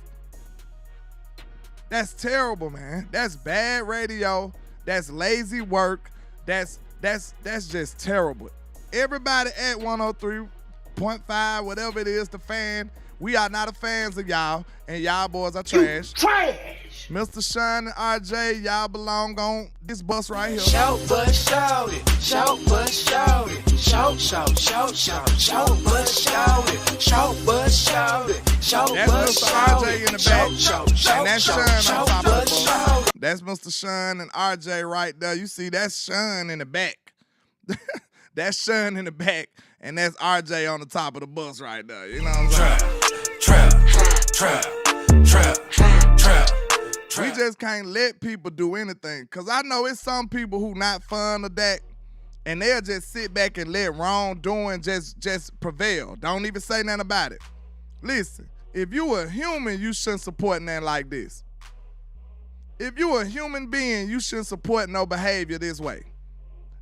That's terrible, man. That's bad radio. That's lazy work. That's just terrible. Everybody at 103.5, whatever it is, the Fan, we are not a fans of y'all, and y'all boys are trash. You trash! Mr. Sean and RJ, y'all belong on this bus right here. Shout, but shout it. Shout, but shout it. Shout, shout, shout, shout. Shout, but shout it. Shout, but shout it. Shout, but shout it. That's Mr. RJ in the back. And that's Sean on top of the bus. That's Mr. Sean and RJ right there. You see, that's Sean in the back. That's Sean in the back, and that's RJ on the top of the bus right there. You know what I'm saying? Trap. We just can't let people do anything. Because I know it's some people who not fond of that, and they'll just sit back and let wrongdoing just prevail. Don't even say nothing about it. Listen, if you a human, you shouldn't support nothing like this. If you a human being, you shouldn't support no behavior this way.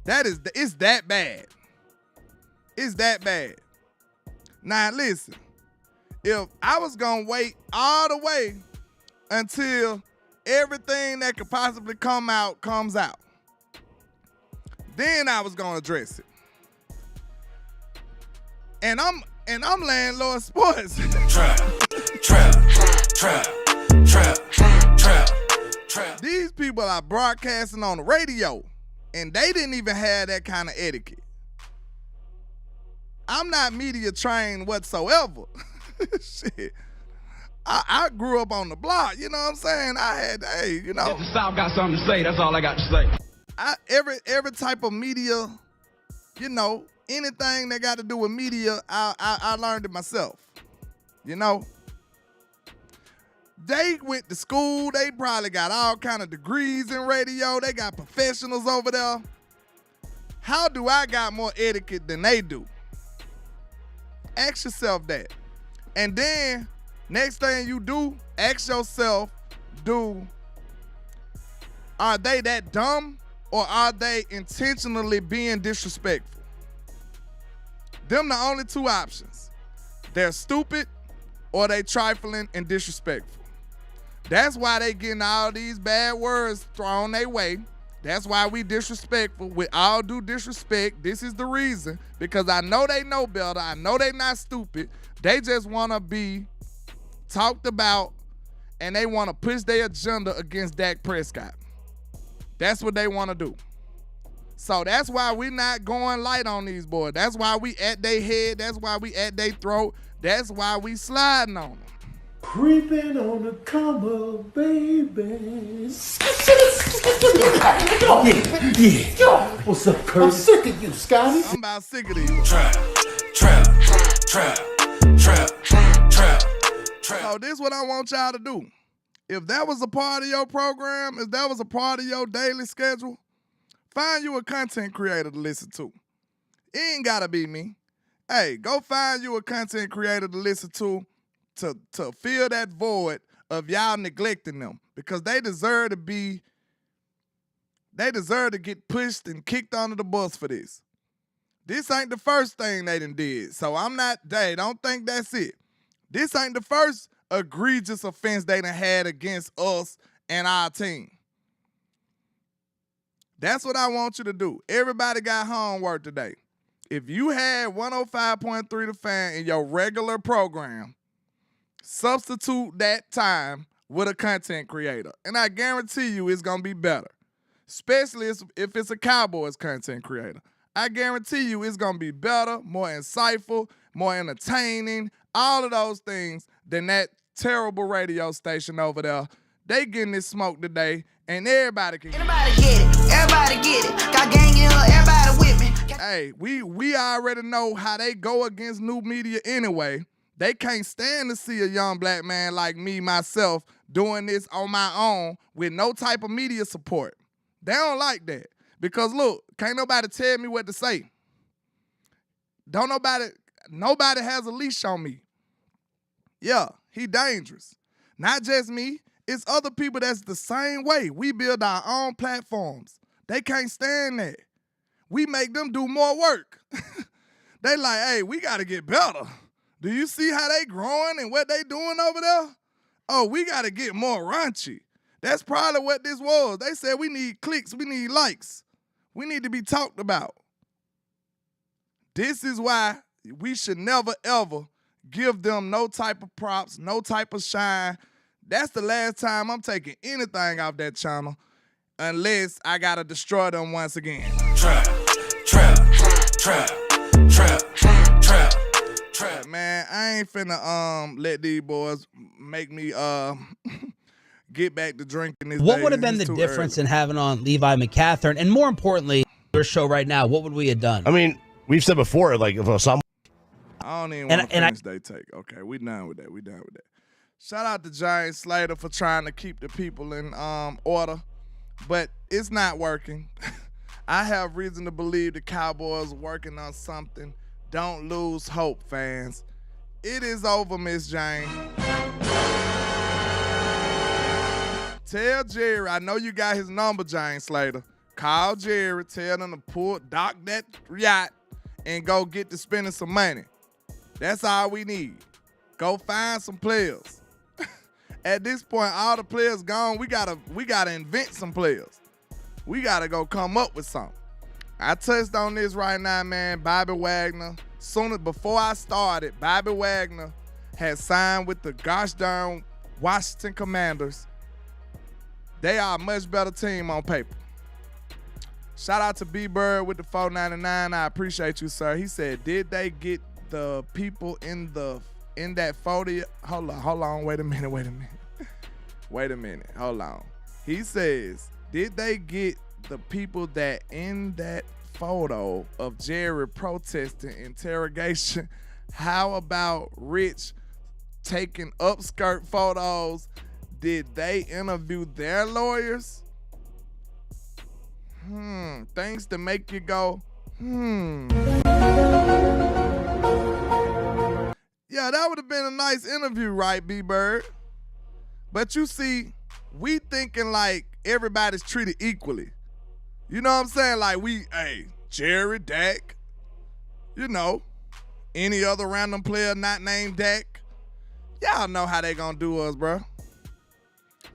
It's that bad. It's that bad. Now listen, if I was gonna wait all the way until everything that could possibly come out comes out, then I was gonna address it. And I'm Landlord Sports. Trap. These people are broadcasting on the radio, and they didn't even have that kind of etiquette. I'm not media trained whatsoever. Shit. I grew up on the block, you know what I'm saying? I had, If the South got something to say, that's all I got to say. Every type of media you know, anything that got to do with media, I learned it myself. You know, they went to school. They probably got all kind of degrees in radio. They got professionals over there. How do I got more etiquette than they do? Ask yourself that. And then, next thing you do, ask yourself, are they that dumb or are they intentionally being disrespectful? Them the only two options. They're stupid or they trifling and disrespectful. That's why they getting all these bad words thrown their way. That's why we disrespectful. With all due disrespect, this is the reason. Because I know they know better. I know they not stupid. They just want to be talked about and they want to push their agenda against Dak Prescott. That's what they want to do. So that's why we not going light on these boys. That's why we at their head. That's why we at their throat. That's why we sliding on them. Creeping on the come up, baby. Yeah. What's up, Curtis? I'm sick of you, Scotty. I'm about sick of these. Trap. So this is what I want y'all to do. If that was a part of your program, if that was a part of your daily schedule, find you a content creator to listen to. It ain't gotta be me. Hey, go find you a content creator to listen to fill that void of y'all neglecting them, because they deserve to get pushed and kicked under the bus for this. This ain't the first thing they done did. So don't think that's it. This ain't the first egregious offense they done had against us and our team. That's what I want you to do. Everybody got homework today. If you had 105.3 The Fan in your regular program, substitute that time with a content creator. And I guarantee you it's going to be better. Especially if it's a Cowboys content creator. I guarantee you it's going to be better, more insightful, more entertaining, all of those things than that terrible radio station over there. They getting this smoke today, and everybody can get it. Everybody get it. Got gang in her, everybody with me. Hey, we already know how they go against new media anyway. They can't stand to see a young black man like me, myself, doing this on my own with no type of media support. They don't like that. Because look, can't nobody tell me what to say. Nobody has a leash on me. Yeah, he dangerous. Not just me, it's other people that's the same way. We build our own platforms. They can't stand that. We make them do more work. They like, hey, we got to get better. Do you see how they growing and what they doing over there? Oh, we got to get more raunchy. That's probably what this was. They said we need clicks, we need likes. We need to be talked about. This is why we should never, ever give them no type of props, no type of shine. That's the last time I'm taking anything off that channel unless I got to destroy them once again. Trap. Man, I ain't finna let these boys make me get back to drinking this. What would have been the difference in having on Levi McCatherine, and more importantly, your show right now? What would we have done? I mean, we've said before, like if some. I don't even want to finish they take. Okay, we done with that. Shout out to Giant Slater for trying to keep the people in order, but it's not working. I have reason to believe the Cowboys working on something. Don't lose hope, fans. It is over, Miss Jane. Tell Jerry, I know you got his number, Jane Slater. Call Jerry, tell them to dock that yacht and go get to spending some money. That's all we need. Go find some players. At this point, all the players gone. We gotta invent some players. We gotta go come up with something. I touched on this right now, man. Bobby Wagner. Before I started, Bobby Wagner had signed with the gosh darn Washington Commanders. They are a much better team on paper. Shout out to B-Bird with the $4.99. I appreciate you, sir. He said, did they get the people in that photo? Hold on. Wait a minute. Hold on. He says, did they get the people that in that photo of Jerry protesting interrogation. How about Rich taking upskirt photos? Did they interview their lawyers? Things to make you go, Yeah, that would have been a nice interview, right, B-Bird? But you see, we thinking like everybody's treated equally. You know what I'm saying? Like Jerry, Dak, any other random player not named Dak. Y'all know how they gonna do us, bro.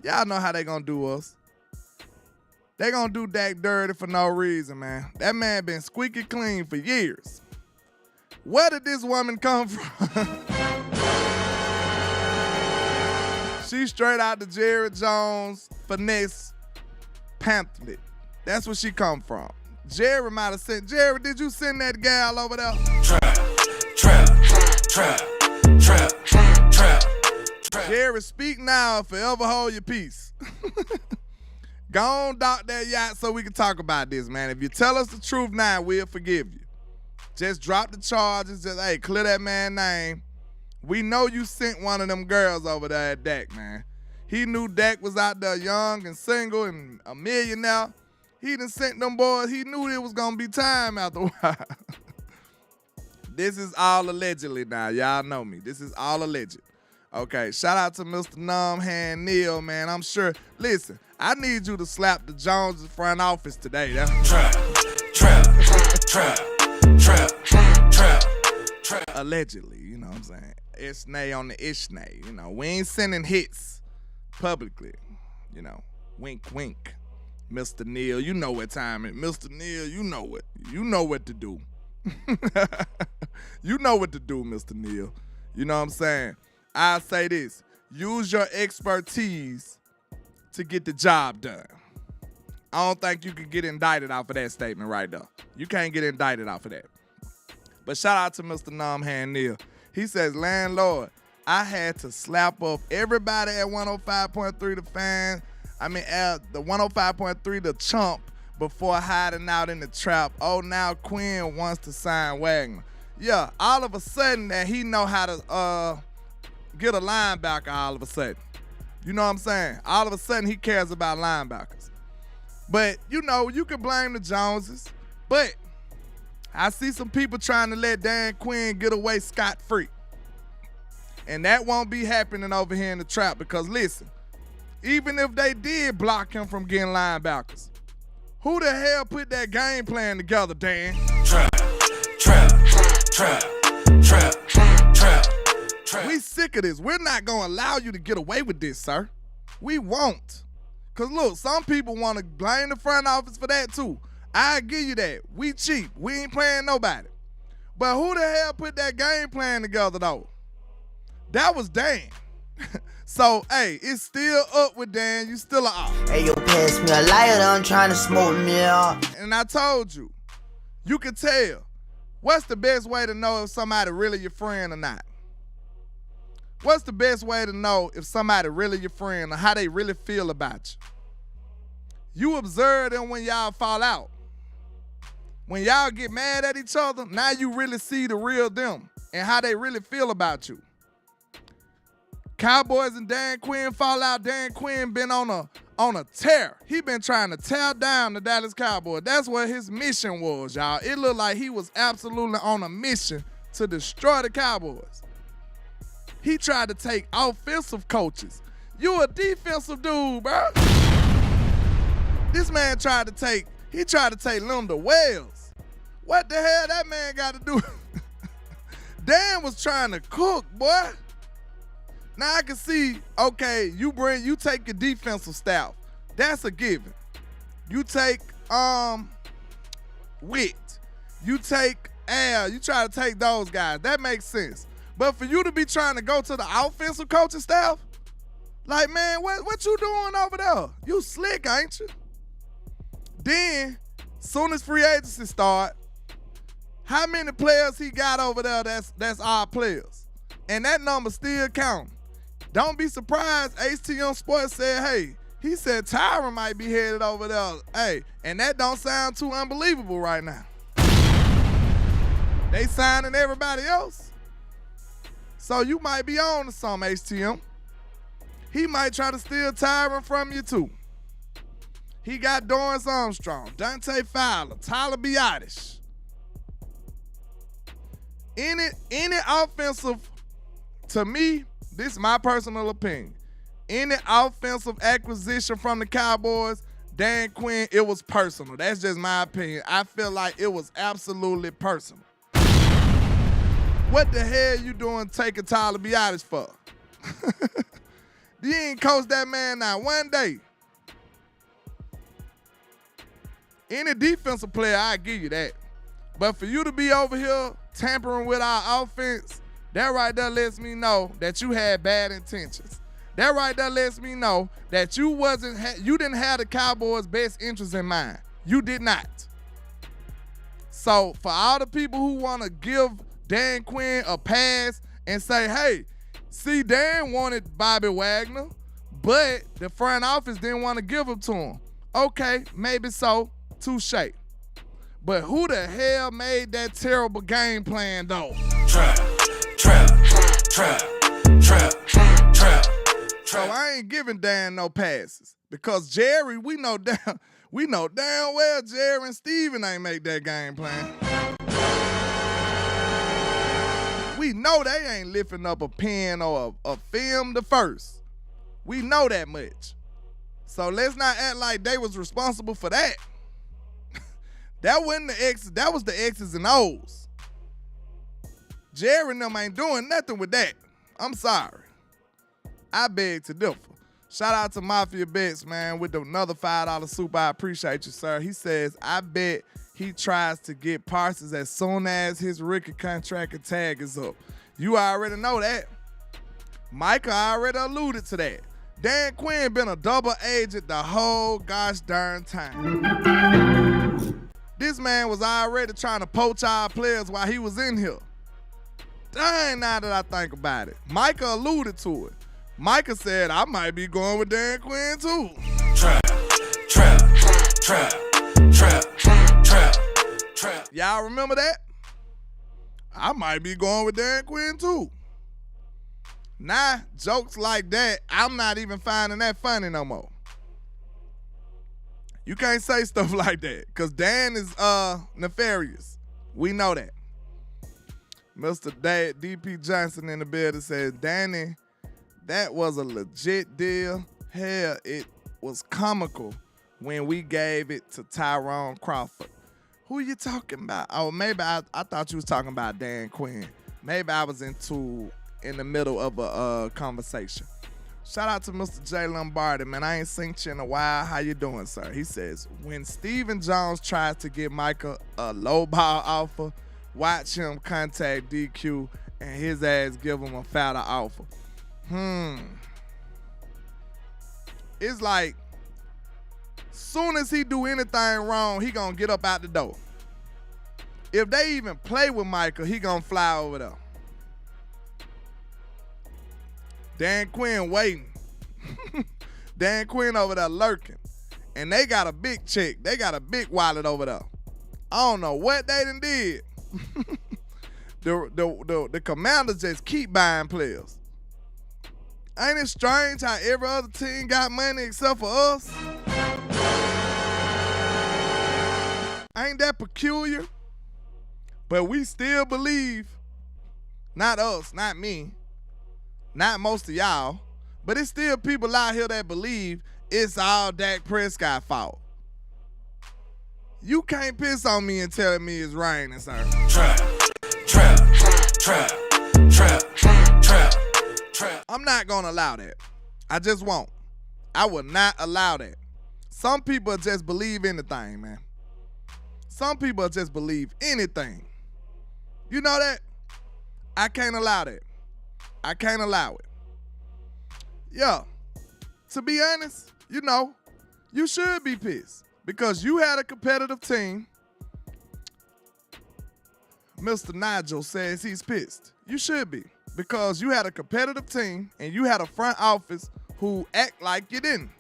Y'all know how they gonna do us. They gonna do Dak dirty for no reason, man. That man been squeaky clean for years. Where did this woman come from? She straight out the Jerry Jones finesse pamphlet. That's where she come from. Jerry might have sent. Jerry, did you send that gal over there? Trap. Jerry, speak now, forever hold your peace. Go on, dock that yacht so we can talk about this, man. If you tell us the truth now, we'll forgive you. Just drop the charges. Just, clear that man's name. We know you sent one of them girls over there at Dak, man. He knew Dak was out there young and single and a millionaire. He done sent them boys. He knew it was going to be time after a while. This is all allegedly now. Y'all know me. This is all alleged. Okay, shout out to Mr. Numbhand Neil, man. I'm sure. Listen, I need you to slap the Jones' front office today. Trap. Allegedly, you know what I'm saying? Ishnay on the Ishnay. We ain't sending hits publicly. Wink, wink. Mr. Neil, you know what time it is. Mr. Neil, you know what. You know what to do. You know what to do, Mr. Neil. You know what I'm saying? I say this. Use your expertise to get the job done. I don't think you can get indicted off of that statement right there. You can't get indicted off of that. But shout out to Mr. Numbhand Neil. He says, landlord, I had to slap up everybody at 105.3 the fans. At the 105.3 the chump before hiding out in the trap. Oh, now Quinn wants to sign Wagner. Yeah, all of a sudden that he know how to get a linebacker all of a sudden. You know what I'm saying? All of a sudden he cares about linebackers. But, you can blame the Joneses. But I see some people trying to let Dan Quinn get away scot-free. And that won't be happening over here in the trap because, listen, even if they did block him from getting linebackers, who the hell put that game plan together, Dan? Trap. We sick of this. We're not going to allow you to get away with this, sir. We won't. Because, look, some people want to blame the front office for that, too. I give you that. We cheap. We ain't playing nobody. But who the hell put that game plan together, though? That was Dan. So, it's still up with Dan. You still are off. Hey, yo, pass me a lighter. I'm trying to smoke me up. And I told you, you can tell. What's the best way to know if somebody really your friend or not? What's the best way to know if somebody really your friend or how they really feel about you? You observe them when y'all fall out. When y'all get mad at each other, now you really see the real them and how they really feel about you. Cowboys and Dan Quinn fall out. Dan Quinn been on a tear. He been trying to tear down the Dallas Cowboys. That's what his mission was, y'all. It looked like he was absolutely on a mission to destroy the Cowboys. He tried to take offensive coaches. You a defensive dude, bro. This man tried to take Linda Wells. What the hell that man got to do? Dan was trying to cook, boy. Now I can see, okay, you take your defensive staff. That's a given. You take Witt. You take Al. You try to take those guys. That makes sense. But for you to be trying to go to the offensive coaching staff, like, man, what you doing over there? You slick, ain't you? Then, soon as free agency start, how many players he got over there that's our players? And that number still counting. Don't be surprised. HTM Sports said, hey, he said Tyron might be headed over there. Hey, and that don't sound too unbelievable right now. They signing everybody else. So you might be on to some, HTM. He might try to steal Tyron from you too. He got Dorrance Armstrong, Dante Fowler, Tyler Biadasz. Any offensive, to me, this is my personal opinion. Any offensive acquisition from the Cowboys, Dan Quinn, it was personal. That's just my opinion. I feel like it was absolutely personal. What the hell you doing taking Tyler Biadasz for? You ain't coached that man now one day. Any defensive player, I give you that. But for you to be over here tampering with our offense, that right there lets me know that you had bad intentions. That right there lets me know that you didn't have the Cowboys' best interests in mind. You did not. So for all the people who want to give Dan Quinn a pass and say, hey, see, Dan wanted Bobby Wagner, but the front office didn't want to give him to him. Okay, maybe so. Touche. But who the hell made that terrible game plan, though? Trap. So I ain't giving Dan no passes because Jerry, we know damn well Jerry and Steven ain't make that game plan. We know they ain't lifting up a pen or a film the first. We know that much. So let's not act like they was responsible for that. That wasn't the X's, that was the X's and O's. Jerry and them ain't doing nothing with that. I'm sorry. I beg to differ. Shout out to Mafia Bets, man, with another $5 super. I appreciate you, sir. He says, I bet he tries to get Parsons as soon as his rookie contract and tag is up. You already know that. Micah already alluded to that. Dan Quinn been a double agent the whole gosh darn time. This man was already trying to poach our players while he was in here. Dang, now that I think about it. Micah alluded to it. Micah said, I might be going with Dan Quinn too. Trap. Y'all remember that? I might be going with Dan Quinn too. Nah, jokes like that, I'm not even finding that funny no more. You can't say stuff like that because Dan is nefarious. We know that. Mr. DP Johnson in the building says, Danny, that was a legit deal. Hell, it was comical when we gave it to Tyrone Crawford. Who you talking about? Oh, maybe I thought you was talking about Dan Quinn. Maybe I was in the middle of a conversation. Shout out to Mr. J. Lombardi, man. I ain't seen you in a while. How you doing, sir? He says, when Stephen Jones tries to give Micah a low ball offer, watch him contact DQ and his ass give him a fatter offer. It's like, soon as he do anything wrong, he gonna get up out the door. If they even play with Micah, he gonna fly over there. Dan Quinn waiting. Dan Quinn over there lurking. And they got a big check. They got a big wallet over there. I don't know what they done did. The Commanders just keep buying players. Ain't it strange how every other team got money except for us? Ain't that peculiar? But we still believe, not us, not me, not most of y'all, but it's still people out here that believe it's all Dak Prescott fault. You can't piss on me and tell me it's raining, sir. Trap. I'm not gonna allow that. I just won't. I will not allow that. Some people just believe anything, man. Some people just believe anything. You know that? I can't allow that. I can't allow it. Yeah. To be honest, you know, you should be pissed because you had a competitive team. Mr. Nigel says he's pissed. You should be because you had a competitive team and you had a front office who act like you didn't.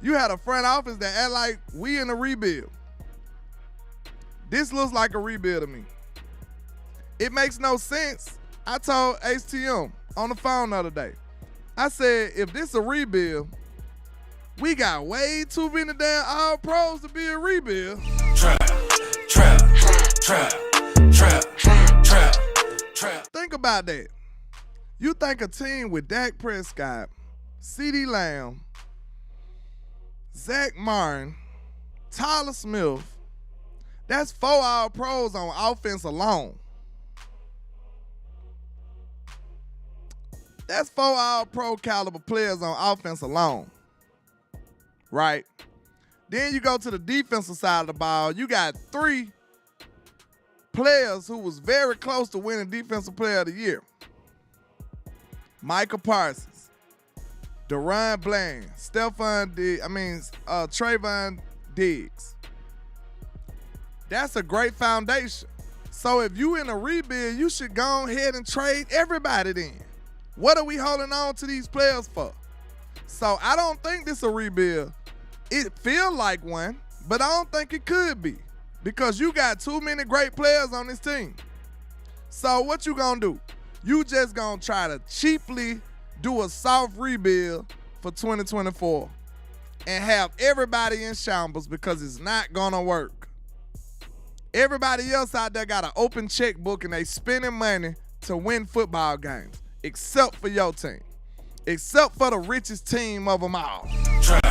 You had a front office that act like we in a rebuild. This looks like a rebuild to me. It makes no sense. I told HTM on the phone the other day. I said, if this a rebuild, we got way too many damn all pros to be a rebuild. Trap. Think about that. You think a team with Dak Prescott, CeeDee Lamb, Zach Martin, Tyler Smith, that's 4 all pros on offense alone. That's 4 all pro caliber players on offense alone. Right? Then you go to the defensive side of the ball. You got 3 players who was very close to winning Defensive Player of the Year. Micah Parsons, Deron Bland, Trayvon Diggs. That's a great foundation. So if you in a rebuild, you should go ahead and trade everybody then. What are we holding on to these players for? So I don't think this is a rebuild. It feel like one, but I don't think it could be because you got too many great players on this team. So what you gonna do? You just gonna try to cheaply do a soft rebuild for 2024 and have everybody in shambles because it's not gonna work. Everybody else out there got an open checkbook and they spending money to win football games, except for your team, except for the richest team of them all. Trap.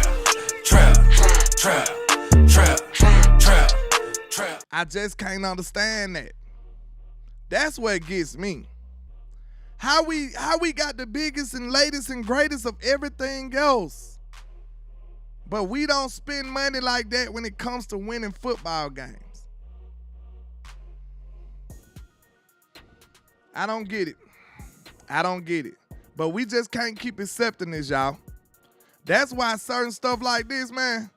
I just can't understand that. That's what gets me. How we got the biggest and latest and greatest of everything else, but we don't spend money like that when it comes to winning football games. I don't get it. But we just can't keep accepting this, y'all. That's why certain stuff like this, man,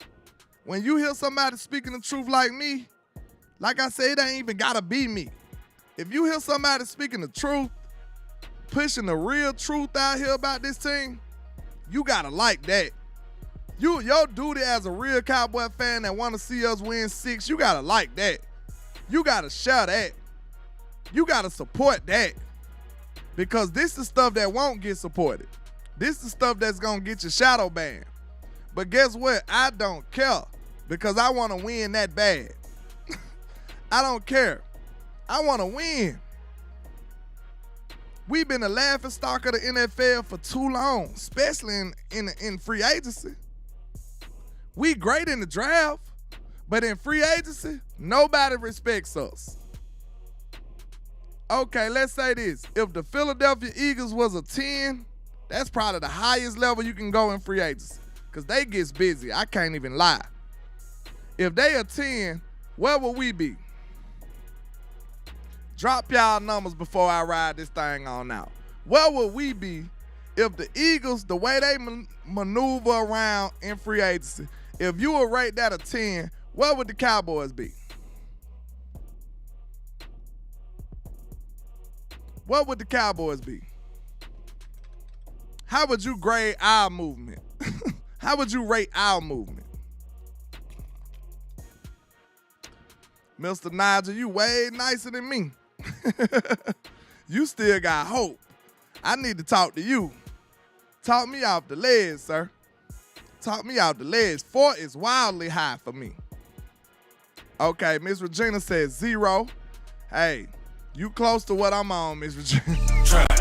when you hear somebody speaking the truth like me, like I said, it ain't even gotta be me. If you hear somebody speaking the truth, pushing the real truth out here about this team, you gotta like that. Your duty as a real Cowboy fan that wanna see us win 6, you gotta like that. You gotta share that. You gotta support that. Because this is stuff that won't get supported. This is stuff that's gonna get your shadow banned. But guess what? I don't care because I wanna win that bad. I don't care. I wanna win. We've been a laughingstock of the NFL for too long, especially in free agency. We great in the draft, but in free agency, nobody respects us. Okay, let's say this. If the Philadelphia Eagles was a 10, that's probably the highest level you can go in free agency because they gets busy. I can't even lie. If they a 10, where will we be? Drop y'all numbers before I ride this thing on out. Where would we be if the Eagles, the way they maneuver around in free agency, if you would rate that a 10, where would the Cowboys be? What would the Cowboys be? How would you grade our movement? How would you rate our movement? Mr. Nigel, you way nicer than me. You still got hope. I need to talk to you. Talk me off the ledge, sir. Talk me off the ledge. 4 is wildly high for me. Okay, Miss Regina says 0. Hey, you close to what I'm on, Miss Regina. Trap.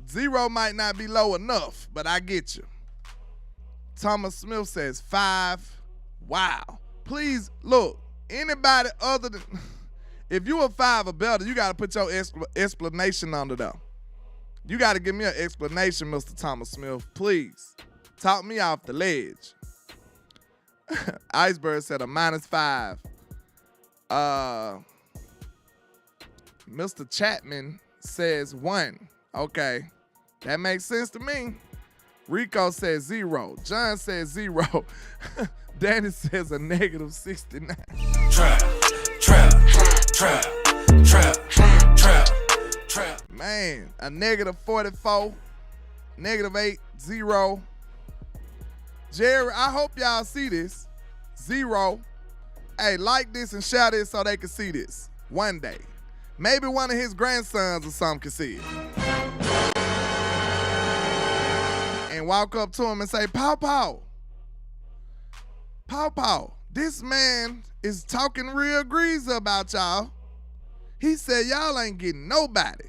0 might not be low enough, but I get you. Thomas Smith says 5. Wow. Please, look, anybody other than, if you a 5 or better, you got to put your explanation under there. You got to give me an explanation, Mr. Thomas Smith. Please, talk me off the ledge. Iceberg said a -5. Mr. Chapman says 1. Okay, that makes sense to me. Rico says 0. John says 0. Danny says a -69. Trap. Man, a -44, -8, 0. Jerry, I hope y'all see this. 0. Hey, like this and share this so they can see this one day. Maybe one of his grandsons or something can see it. And walk up to him and say, Pow Pow. Pow Pow, this man is talking real greasy about y'all. He said y'all ain't getting nobody.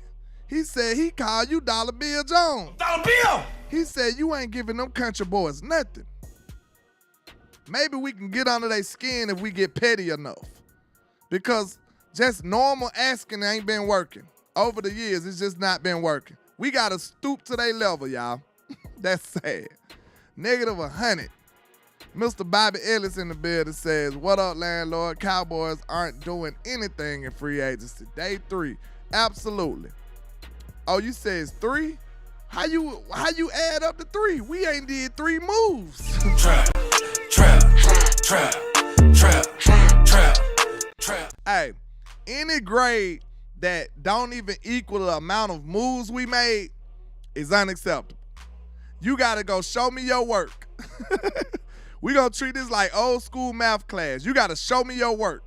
He said he called you Dollar Bill Jones. Dollar Bill! He said you ain't giving them country boys nothing. Maybe we can get under their skin if we get petty enough. Because just normal asking ain't been working. Over the years, it's just not been working. We got to stoop to their level, y'all. That's sad. -100. Mr. Bobby Ellis in the building says, what up, landlord? Cowboys aren't doing anything in free agency. Day 3. Absolutely. Oh, you say it's 3? How you add up to 3? We ain't did 3 moves. Trap. Hey, any grade that don't even equal the amount of moves we made is unacceptable. You gotta go show me your work. We gonna treat this like old school math class. You gotta show me your work.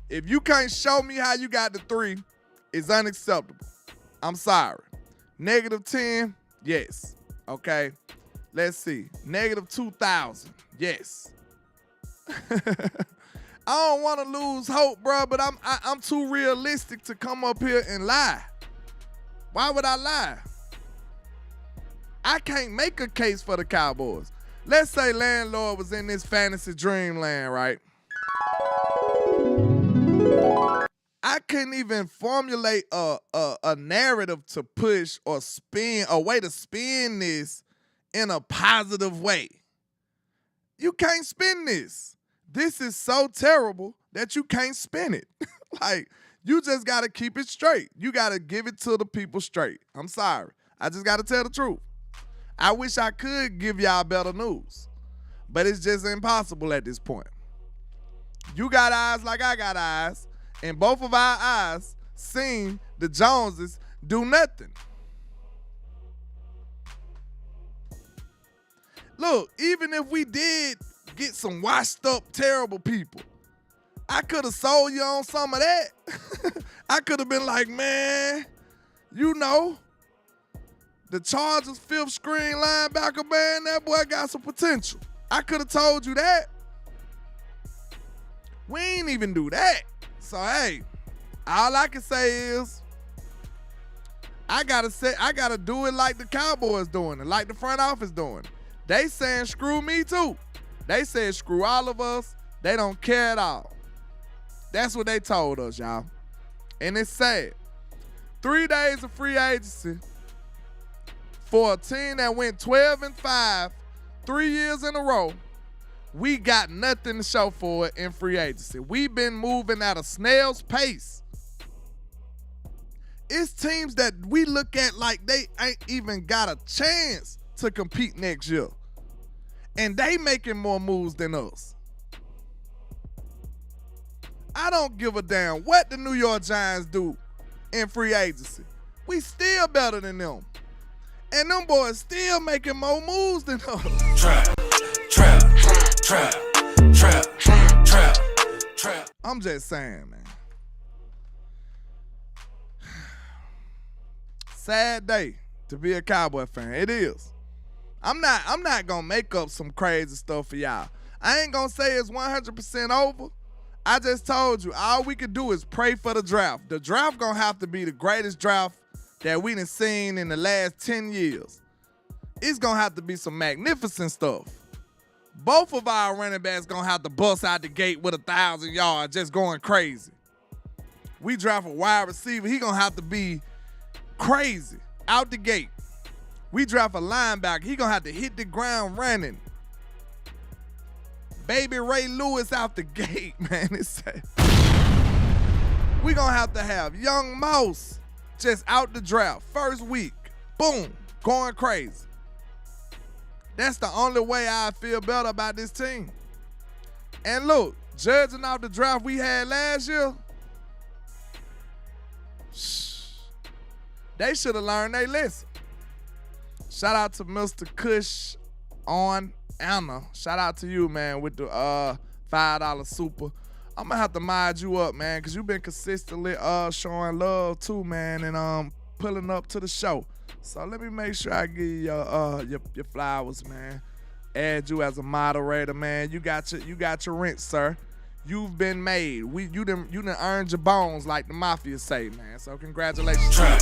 If you can't show me how you got the 3, it's unacceptable. I'm sorry. -10, yes. Okay. Let's see. -2,000, yes. I don't want to lose hope, bro, but I'm too realistic to come up here and lie. Why would I lie? I can't make a case for the Cowboys. Let's say landlord was in this fantasy dreamland, right? I couldn't even formulate a narrative to push or spin, a way to spin this in a positive way. You can't spin this. This is so terrible that you can't spin it. Like, you just got to keep it straight. You got to give it to the people straight. I'm sorry. I just got to tell the truth. I wish I could give y'all better news, but it's just impossible at this point. You got eyes like I got eyes, and both of our eyes seen the Joneses do nothing. Look, even if we did get some washed up, terrible people, I could have sold you on some of that. I could have been like, man, you know, the Chargers 5th string linebacker, man, that boy got some potential. I could have told you that. We ain't even do that. So, hey, all I can say is I gotta do it like the Cowboys doing it, like the front office doing it. They saying screw me too. They said screw all of us. They don't care at all. That's what they told us, y'all. And it's sad. 3 days of free agency for a team that went 12-5 3 years in a row. We got nothing to show for it in free agency. We've been moving at a snail's pace. It's teams that we look at like they ain't even got a chance to compete next year. And they making more moves than us. I don't give a damn what the New York Giants do in free agency. We still better than them. And them boys still making more moves than us. Trap. I'm just saying, man. Sad day to be a Cowboy fan. It is. I'm not gonna make up some crazy stuff for y'all. I ain't gonna say it's 100% over. I just told you, all we can do is pray for the draft. The draft gonna have to be the greatest draft that we done seen in the last 10 years. It's gonna have to be some magnificent stuff. Both of our running backs gonna have to bust out the gate with 1,000 yards, just going crazy. We draft a wide receiver, he gonna have to be crazy out the gate. We draft a linebacker, he gonna have to hit the ground running. Baby Ray Lewis out the gate, man. We gonna have to have Young Mouse just out the draft, first week, boom, going crazy. That's the only way I feel better about this team. And look, judging off the draft we had last year, they should have learned their lesson. Shout out to Mr. Kush on Anna. Shout out to you, man, with the $5 super. I'm gonna have to mod you up, man, because you've been consistently showing love too, man, and pulling up to the show. So let me make sure I give you your flowers, man. Add you as a moderator, man. You got your rent, sir. You've been made. You done earned your bones, like the mafia say, man. So congratulations. Trap.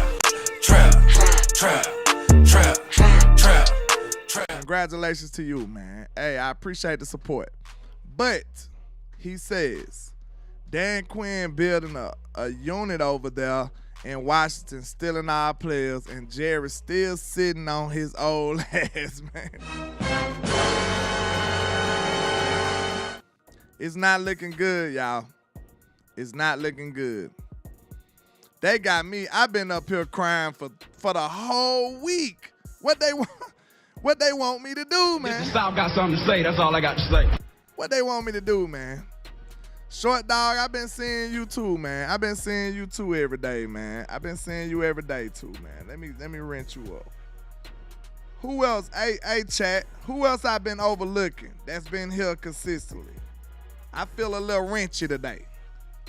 Congratulations to you, man. Hey, I appreciate the support. But he says Dan Quinn building a unit over there in Washington, stealing our players, and Jerry still sitting on his old ass, man. It's not looking good, y'all. It's not looking good. They got me. I've been up here crying for the whole week. What they want me to do, man? Mr. South got something to say. That's all I got to say. What they want me to do, man? Short dog, I've been seeing you too, man. I've been seeing you too every day, man. I've been seeing you every day too, man. Let me rent you up. Who else? Hey, chat. Who else I've been overlooking that's been here consistently? I feel a little wrenchy today.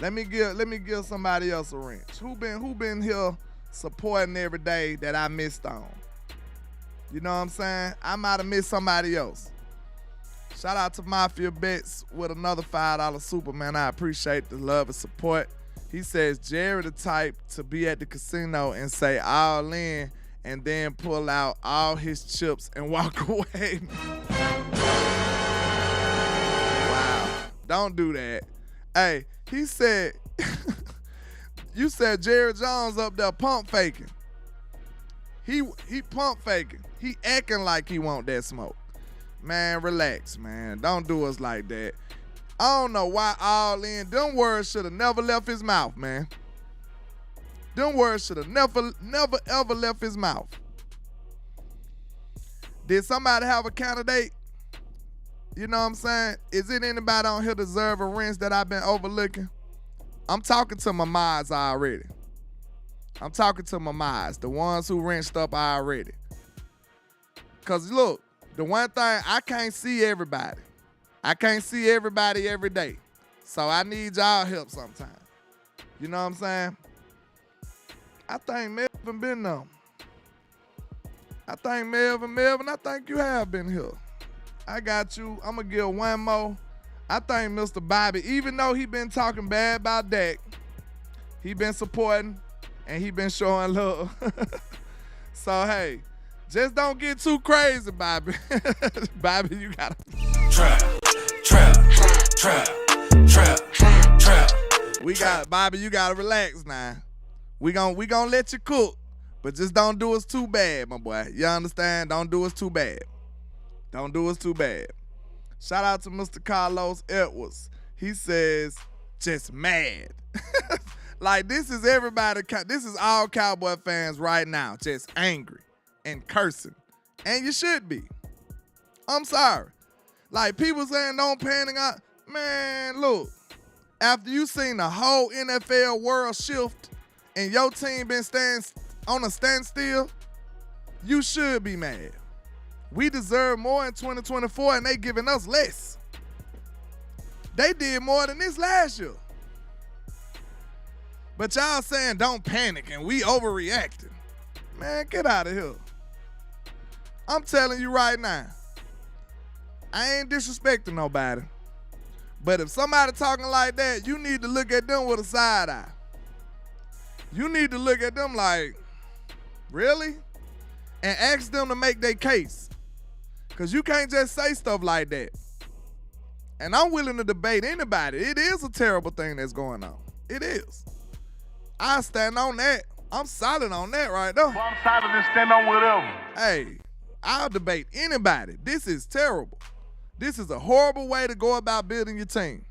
Let me give somebody else a wrench. Who been here supporting every day that I missed on? You know what I'm saying? I might have missed somebody else. Shout out to Mafia Bets with another $5 super, man. I appreciate the love and support. He says Jerry the type to be at the casino and say all in and then pull out all his chips and walk away. Wow. Don't do that. Hey, he said, you said Jerry Jones up there pump faking. He pump faking. He acting like he want that smoke. Man, relax, man. Don't do us like that. I don't know why all in. Them words should have never left his mouth, man. Them words should have never ever left his mouth. Did somebody have a candidate? You know what I'm saying? Is it anybody on here deserve a rinse that I've been overlooking? I'm talking to my mods already. I'm talking to my mods, the ones who rinsed up already. Because look, the one thing, I can't see everybody. I can't see everybody every day. So I need y'all help sometimes. You know what I'm saying? I think Melvin been there. I think Melvin, I think you have been here. I got you. I'm going to give one more. I think Mr. Bobby, even though he been talking bad about Dak, he been supporting and he been showing love. So, hey, just don't get too crazy, Bobby. Bobby, you got to. Trap. Bobby, you got to relax now. We gonna let you cook, but just don't do us too bad, my boy. You understand? Don't do us too bad. Don't do us too bad. Shout out to Mr. Carlos Edwards. He says, just mad. Like, this is everybody. This is all Cowboy fans right now, just angry and cursing. And you should be. I'm sorry. Like, people saying don't panic out. Man, look. After you seen the whole NFL world shift and your team been on a standstill, you should be mad. We deserve more in 2024 and they giving us less. They did more than this last year. But y'all saying don't panic and we overreacting. Man, get out of here. I'm telling you right now, I ain't disrespecting nobody. But if somebody talking like that, you need to look at them with a side eye. You need to look at them like, really? And ask them to make their case. Because you can't just say stuff like that. And I'm willing to debate anybody. It is a terrible thing that's going on. It is. I stand on that. I'm solid on that right there. Well, I'm solid and stand on whatever. Hey, I'll debate anybody. This is terrible. This is a horrible way to go about building your team.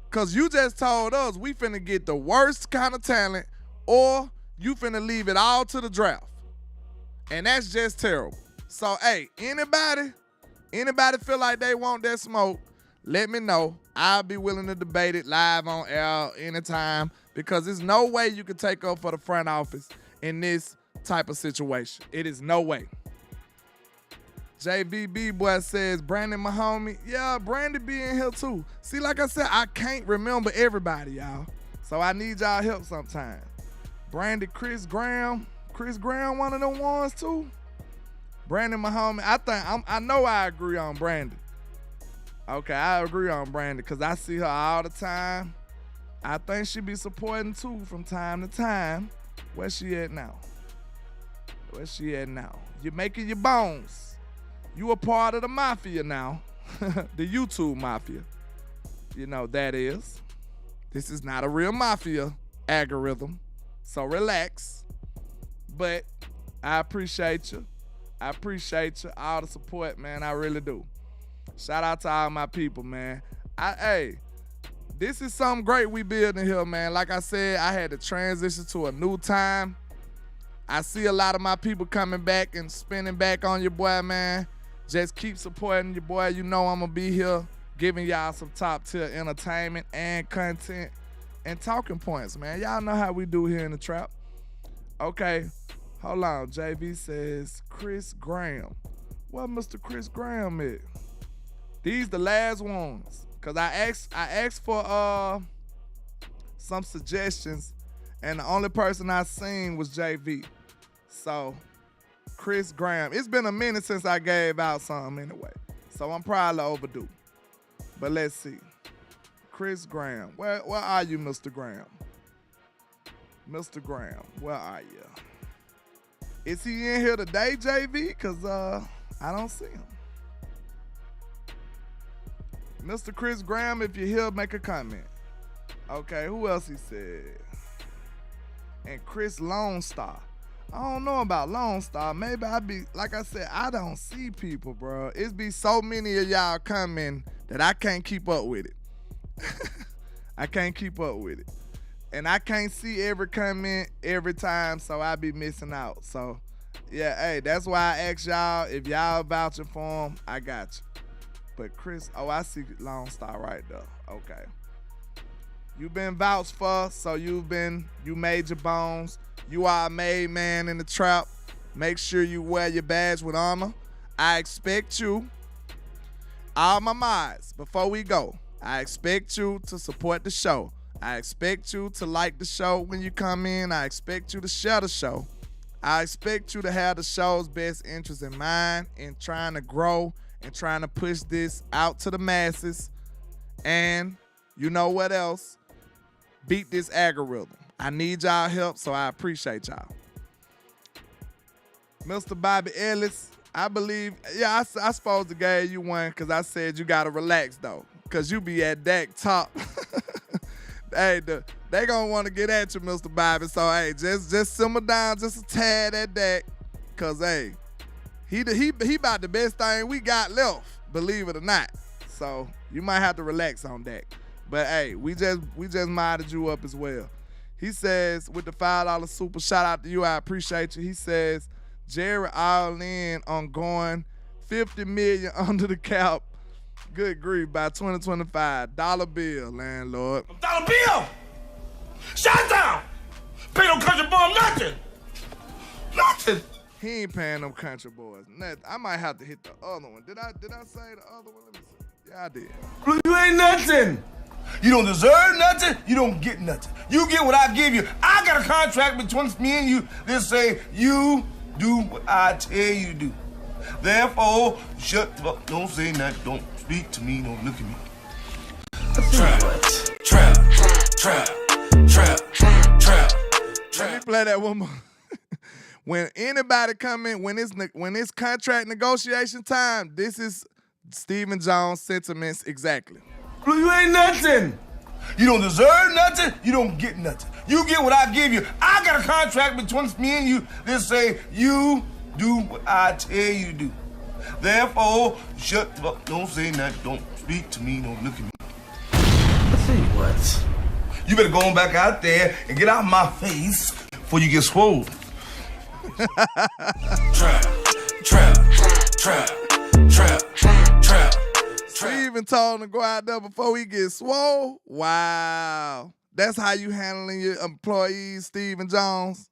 Because you just told us we finna get the worst kind of talent or you finna leave it all to the draft. And that's just terrible. So, hey, anybody feel like they want that smoke, let me know. I'll be willing to debate it live on air anytime because there's no way you can take up for the front office in this type of situation. It is no way. JBB boy says, Brandon, my homie. Yeah, Brandon be in here too. See, like I said, I can't remember everybody, y'all. So I need y'all help sometime. Brandon, Chris Graham one of them ones too. Brandon, my homie. I know I agree on Brandon. Okay, I agree on Brandon because I see her all the time. I think she be supporting too from time to time. Where she at now? You're making your bones. You a part of the mafia now. The YouTube mafia. You know, that is. This is not a real mafia algorithm. So relax. But I appreciate you. All the support, man. I really do. Shout out to all my people, man. This is something great we building here, man. Like I said, I had to transition to a new time. I see a lot of my people coming back and spinning back on your boy, man. Just keep supporting your boy. You know I'm going to be here giving y'all some top-tier entertainment and content and talking points, man. Y'all know how we do here in the trap. Okay, hold on. JV says Chris Graham. What Mr. Chris Graham is? These the last ones. Because I asked for some suggestions, and the only person I seen was JV. So, Chris Graham. It's been a minute since I gave out something anyway. So, I'm probably overdue. But let's see. Chris Graham. Where are you, Mr. Graham? Mr. Graham, where are you? Is he in here today, JV? Because I don't see him. Mr. Chris Graham, if you're here, make a comment. Okay, who else he said? And Chris Lone Star. I don't know about Lone Star. Maybe I be, like I said, I don't see people, bro. It's be so many of y'all coming that I can't keep up with it. I can't keep up with it. And I can't see every comment every time, so I be missing out. So, yeah, hey, that's why I ask y'all, if y'all vouching for him, I got you. But Chris, I see Lone Star right there. Okay. You've been vouched for, so you made your bones. You are a made man in the trap. Make sure you wear your badge with honor. I expect you, all my mods, before we go, I expect you to support the show. I expect you to like the show when you come in. I expect you to share the show. I expect you to have the show's best interest in mind in trying to grow and trying to push this out to the masses. And you know what else? Beat this algorithm. I need y'all help, so I appreciate y'all. Mr. Bobby Ellis, I believe, I supposed to gave you one because I said you got to relax, though, because you be at Dak top. Hey, they going to want to get at you, Mr. Bobby, so, hey, just simmer down just a tad at Dak, because, hey, he about the best thing we got left, believe it or not. So you might have to relax on Dak. But hey, we just modded you up as well. He says, with the $5 super, shout out to you, I appreciate you. He says, Jerry all in on going $50 million under the cap. Good grief, by 2025. Dollar bill, landlord. Dollar bill! Shut down! Pay no country boy nothing! Nothing! He ain't paying them country boys nothing. I might have to hit the other one. Did I say the other one? Let me see. Yeah, I did. You ain't nothing. You don't deserve nothing. You don't get nothing. You get what I give you. I got a contract between me and you that say you do what I tell you to do. Therefore, shut the fuck. Don't say nothing. Don't speak to me. Don't look at me. Trap. Let me play that one more. When anybody come in, when it's contract negotiation time, this is Stephen Jones' sentiments exactly. You ain't nothing. You don't deserve nothing. You don't get nothing. You get what I give you. I got a contract between me and you that say you do what I tell you to do. Therefore, shut the fuck. Don't say nothing. Don't speak to me. Don't look at me. I'll tell you what. You better go on back out there and get out of my face before you get swole. Trap. Steven told him to go out there before he gets swole. Wow. That's how you handling your employees, Stephen Jones?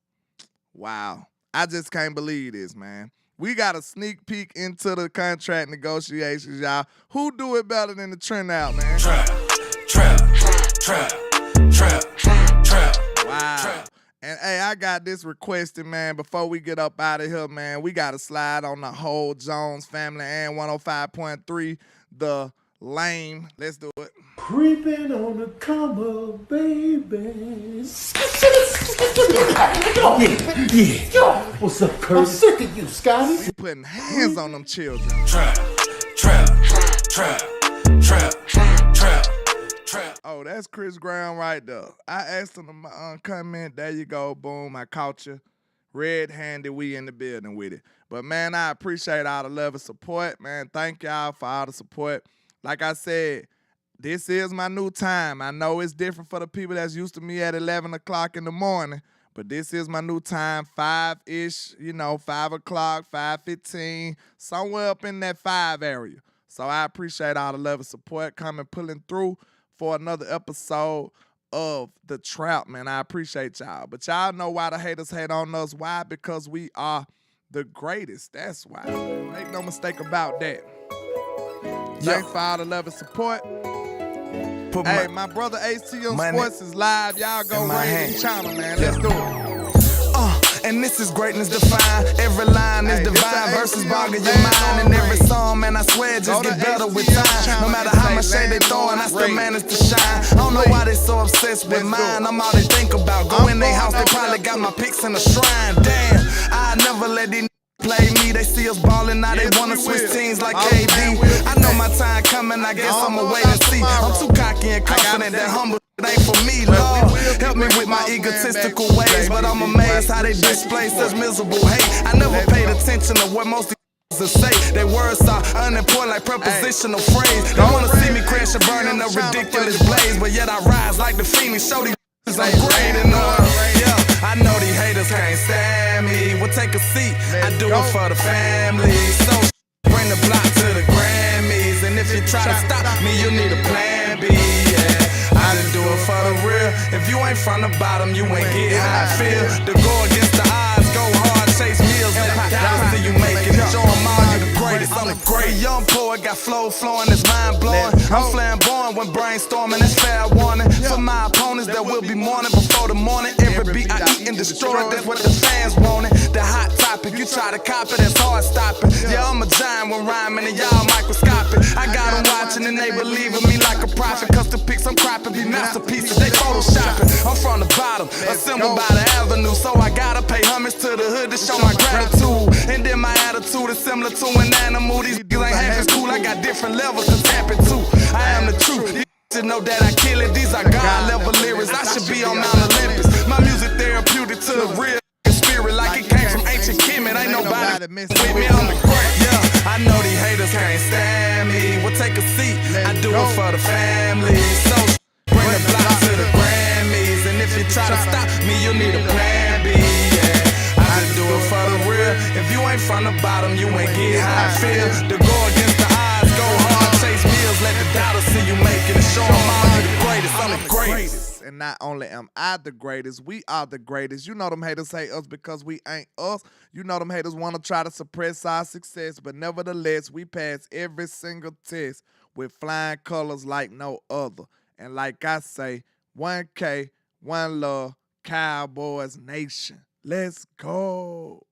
Wow. I just can't believe this, man. We got a sneak peek into the contract negotiations, y'all. Who do it better than the Trent out, man? Trap. Wow. And hey, I got this requested, man. Before we get up out of here, man, we got to slide on the whole Jones family and 105.3, the lame. Let's do it. Creeping on the come up, baby. Yeah. What's up, Curtis? I'm sick of you, Scotty. We putting hands on them children. Trap. Oh, that's Chris Brown right there. I asked him to comment. There you go. Boom. I caught you. Red-handed. We in the building with it. But, man, I appreciate all the love and support. Man, thank y'all for all the support. Like I said, this is my new time. I know it's different for the people that's used to me at 11 o'clock in the morning, but this is my new time, 5-ish, 5 o'clock, 5:15, somewhere up in that 5 area. So I appreciate all the love and support coming, pulling through for another episode of The Trap, man. I appreciate y'all. But y'all know why the haters hate on us. Why? Because we are the greatest. That's why. Make no mistake about that. Thanks for all the love and support. Hey, my brother AC on Sports is live. Y'all go raid the channel, man. Let's do it. And this is greatness defined. Every line is divine. Verses boggle your mind. And every song, man, I swear, it just get better with time. No matter how much shade they throwing, I still manage to shine. I don't know why they so obsessed with mine. I'm all they think about. Go in their house, they probably got my pics in a shrine. Damn, I never let these play me. They see us ballin', now they wanna switch teams like KD. I know my time coming, I guess I'ma wait and see. I'm too cocky and confident that humble ain't for me, Lord. Help me with my egotistical ways, but I'm amazed how they display such miserable hate. I never paid attention to what most to say. Their words are unimportant like prepositional phrase. They wanna see me crash and burn in a ridiculous blaze, but yet I rise like the Phoenix. Show these I'm great enough. Yeah, I know these haters can't stand me. We'll take a seat. I do it for the family. So bring the block to the Grammys. And if you try to stop me, you need a plan B. Yeah, I just do it for the real. If you ain't from the bottom, you ain't get how I feel. To go against the odds, go hard, chase meals. Dollars till you make it. Show them all you the greatest. I'm the great young poet, got flow flowing, it's mind blowing. I'm flamboyant when brainstorming, it's fair warning. For my opponents that will be mourning before the morning. Every beat I eat and destroy, that's what the fans wanted. The hot topic, you try to copy, that's hard stopping. Yeah, I'm a giant when rhyming and y'all microscopic. I got them watching and they believe in me like a prophet. Custom pics I'm cropping, be masterpieces, they photoshopping. I'm from the bottom, assembled by the avenue. So I gotta pay homage to the hood to show my gratitude. And then my attitude is similar to an animal. These niggas ain't half as cool, I got different levels to tap into. I am the truth. These niggas know that I kill it. These are God level lyrics. I should be on Mount Olympus. My music therapeutic to the real spirit, like it came from ancient Kemet. Ain't nobody with me. I'm the great. Yeah, I know these haters can't stand me. We'll take a seat. I do it for the family. So bring the block to the Grammys. And if you try to stop me, you need a plan B. Yeah, I just do it for the real. If you ain't from the bottom, you ain't get how I feel. To go against the odds, go hard, chase meals. Let the doubters see you make it and show them all you the greatest. I'm the greatest. And not only am I the greatest, we are the greatest. You know them haters hate us because we ain't us. You know them haters want to try to suppress our success, but nevertheless, we pass every single test with flying colors like no other. And like I say, 1K, one love, Cowboys Nation. Let's go.